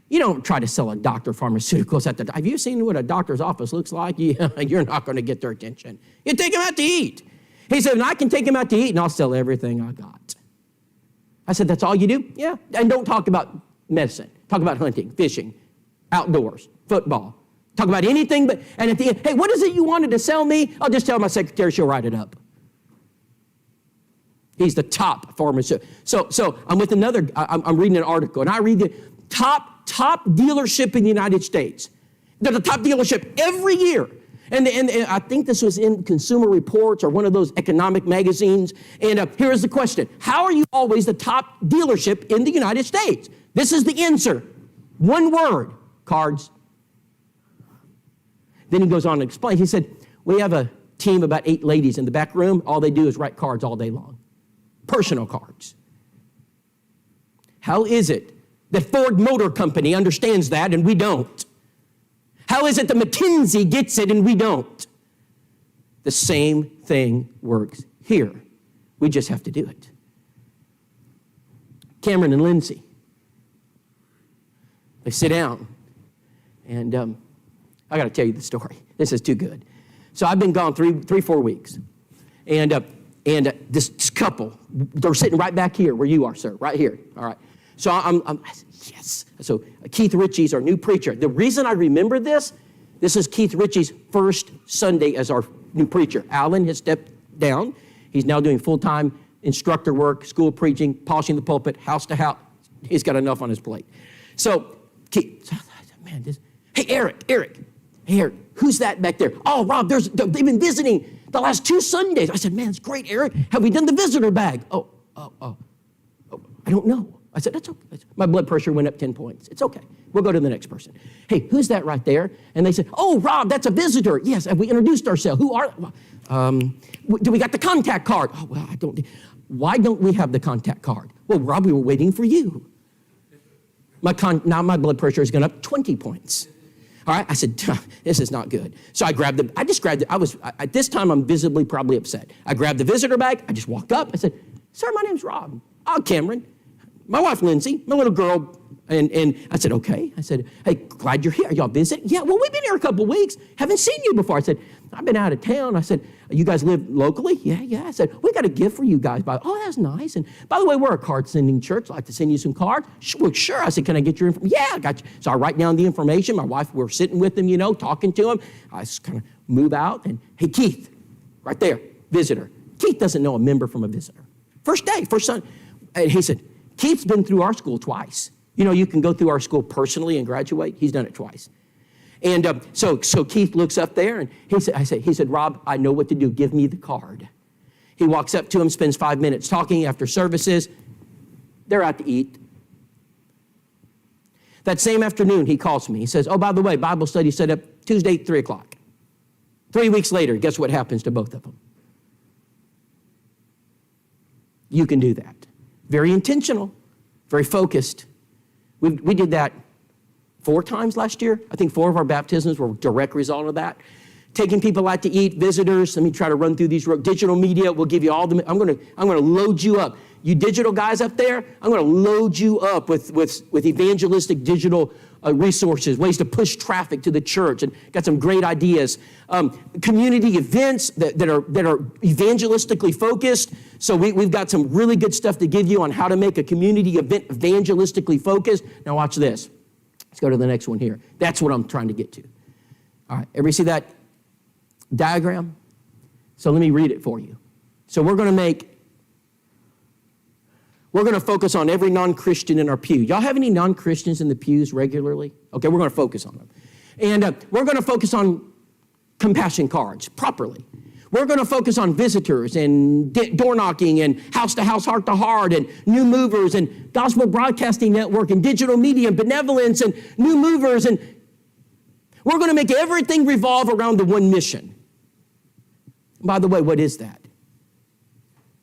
Speaker 2: You don't try to sell a doctor pharmaceuticals at the, have you seen what a doctor's office looks like? You're not going to get their attention. You take him out to eat. He said, and I can take him out to eat and I'll sell everything I got. I said, that's all you do? Yeah. And don't talk about medicine. Talk about hunting, fishing, outdoors, football. Talk about anything but, and at the end, hey, what is it you wanted to sell me? I'll just tell my secretary, she'll write it up. He's the top pharmacist. So I'm with another, I'm reading an article, and I read the top dealership in the United States. They're the top dealership every year. And I think this was in Consumer Reports or one of those economic magazines. And here's the question. How are you always the top dealership in the United States? This is the answer. One word, cards. Then he goes on to explain. He said, we have a team of about 8 ladies in the back room. All they do is write cards all day long. Personal cards. How is it that Ford Motor Company understands that and we don't? How is it that McKinsey gets it and we don't? The same thing works here. We just have to do it. Cameron and Lindsay, they sit down, and I got to tell you the story. This is too good. So I've been gone 4 weeks, and this couple, they're sitting right back here where you are, sir, right here. All right. So I'm yes. So Keith Ritchie's our new preacher. The reason I remember this is Keith Ritchie's first Sunday as our new preacher. Alan has stepped down. He's now doing full-time instructor work, school preaching, polishing the pulpit, house to house. He's got enough on his plate. So Keith, man, hey, Eric, who's that back there? Oh, Rob, they've been visiting the last 2 Sundays. I said, man, it's great, Eric. Have we done the visitor bag? Oh, I don't know. I said, that's okay. My blood pressure went up 10 points. It's okay. We'll go to the next person. Hey, who's that right there? And they said, oh, Rob, that's a visitor. Yes, have we introduced ourselves? Who are, do we got the contact card? Oh, well, why don't we have the contact card? Well, Rob, we were waiting for you. Now my blood pressure has gone up 20 points. All right, I said, this is not good. So I just grabbed it. At this time, I'm visibly probably upset. I grabbed the visitor bag. I just walked up. I said, sir, my name's Rob. Oh, Cameron. My wife, Lindsay, my little girl, and I said, okay. I said, hey, glad you're here. Are y'all visiting? Yeah, well, we've been here a couple weeks. Haven't seen you before. I said, I've been out of town. I said, you guys live locally? Yeah. I said, we got a gift for you guys. Oh, that's nice. And by the way, we're a card-sending church. I'd like to send you some cards. Well, sure. I said, can I get your information? Yeah, I got you. So I write down the information. My wife, we're sitting with them, talking to them. I just kind of move out. And, hey, Keith, right there, visitor. Keith doesn't know a member from a visitor. First son. And he said, Keith's been through our school twice. You can go through our school personally and graduate. He's done it twice. And so Keith looks up there, and he said, Rob, I know what to do. Give me the card. He walks up to him, spends 5 minutes talking after services. They're out to eat. That same afternoon, he calls me. He says, oh, by the way, Bible study set up Tuesday, 3 o'clock. 3 weeks later, guess what happens to both of them? You can do that. Very intentional, very focused. We did that 4 times last year. I think 4 of our baptisms were a direct result of that. Taking people out to eat, visitors. Let me try to run through these. Digital media will give you all the. I'm going to load you up. You digital guys up there, I'm going to load you up with evangelistic digital resources, ways to push traffic to the church, and got some great ideas. Community events that are evangelistically focused. So we've got some really good stuff to give you on how to make a community event evangelistically focused. Now watch this. Let's go to the next one here. That's what I'm trying to get to. All right, everybody see that diagram? So let me read it for you. So we're going to focus on every non-Christian in our pew. Y'all have any non-Christians in the pews regularly? Okay, we're going to focus on them. And we're going to focus on compassion cards properly. We're going to focus on visitors and door knocking and house-to-house, heart-to-heart and new movers and gospel broadcasting network and digital media and benevolence and new movers. And we're going to make everything revolve around the one mission. By the way, what is that?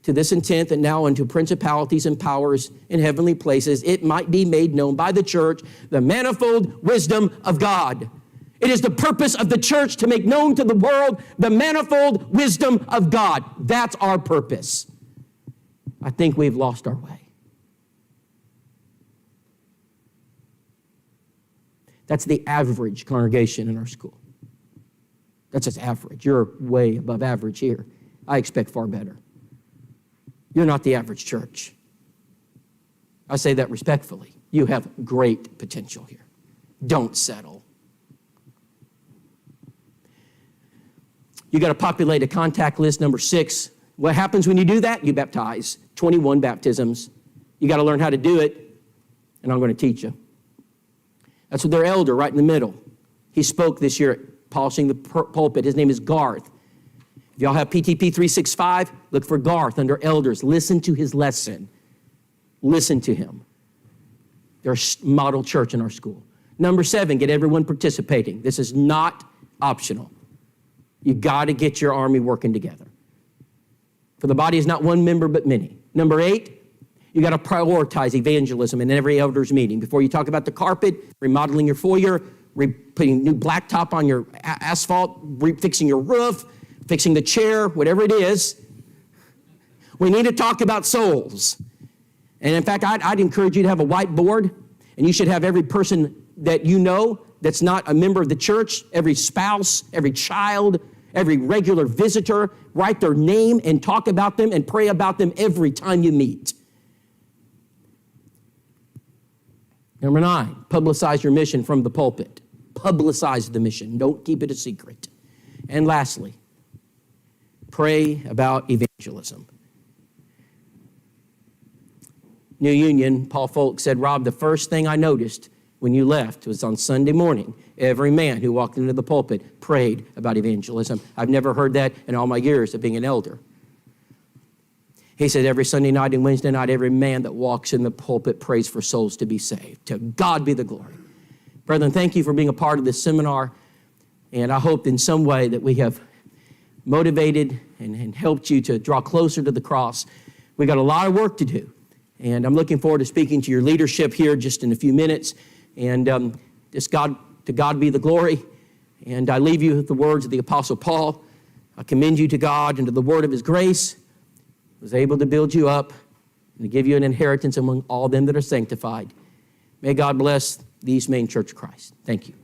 Speaker 2: To this intent that now unto principalities and powers in heavenly places, it might be made known by the church the manifold wisdom of God. It is the purpose of the church to make known to the world the manifold wisdom of God. That's our purpose. I think we've lost our way. That's the average congregation in our school. That's just average. You're way above average here. I expect far better. You're not the average church. I say that respectfully. You have great potential here. Don't settle. You got to populate a contact list, number 6. What happens when you do that? You baptize. 21 baptisms. You got to learn how to do it, and I'm going to teach you. That's what their elder right in the middle. He spoke this year at Polishing the Pulpit. His name is Garth. If y'all have PTP 365, look for Garth under elders. Listen to his lesson. Listen to him. There's a model church in our school. Number 7, get everyone participating. This is not optional. You got to get your army working together. For the body is not one member, but many. Number 8, you got to prioritize evangelism in every elders meeting. Before you talk about the carpet, remodeling your foyer, putting new blacktop on your asphalt, fixing your roof, fixing the chair, whatever it is, we need to talk about souls. And in fact, I'd encourage you to have a whiteboard, and you should have every person that you know that's not a member of the church, every spouse, every child, every regular visitor, write their name and talk about them and pray about them every time you meet. Number 9, publicize your mission from the pulpit. Publicize the mission. Don't keep it a secret. And lastly, pray about evangelism. New Union, Paul Folk said, Rob, the first thing I noticed when you left was on Sunday morning, every man who walked into the pulpit prayed about evangelism. I've never heard that in all my years of being an elder. He said every Sunday night and Wednesday night, every man that walks in the pulpit prays for souls to be saved. To God be the glory. Brethren, thank you for being a part of this seminar, and I hope in some way that we have motivated and helped you to draw closer to the cross. We got a lot of work to do, and I'm looking forward to speaking to your leadership here just in a few minutes. And to God be the glory. And I leave you with the words of the Apostle Paul. I commend you to God and to the word of his grace, was able to build you up and to give you an inheritance among all them that are sanctified. May God bless the East Main Church of Christ. Thank you.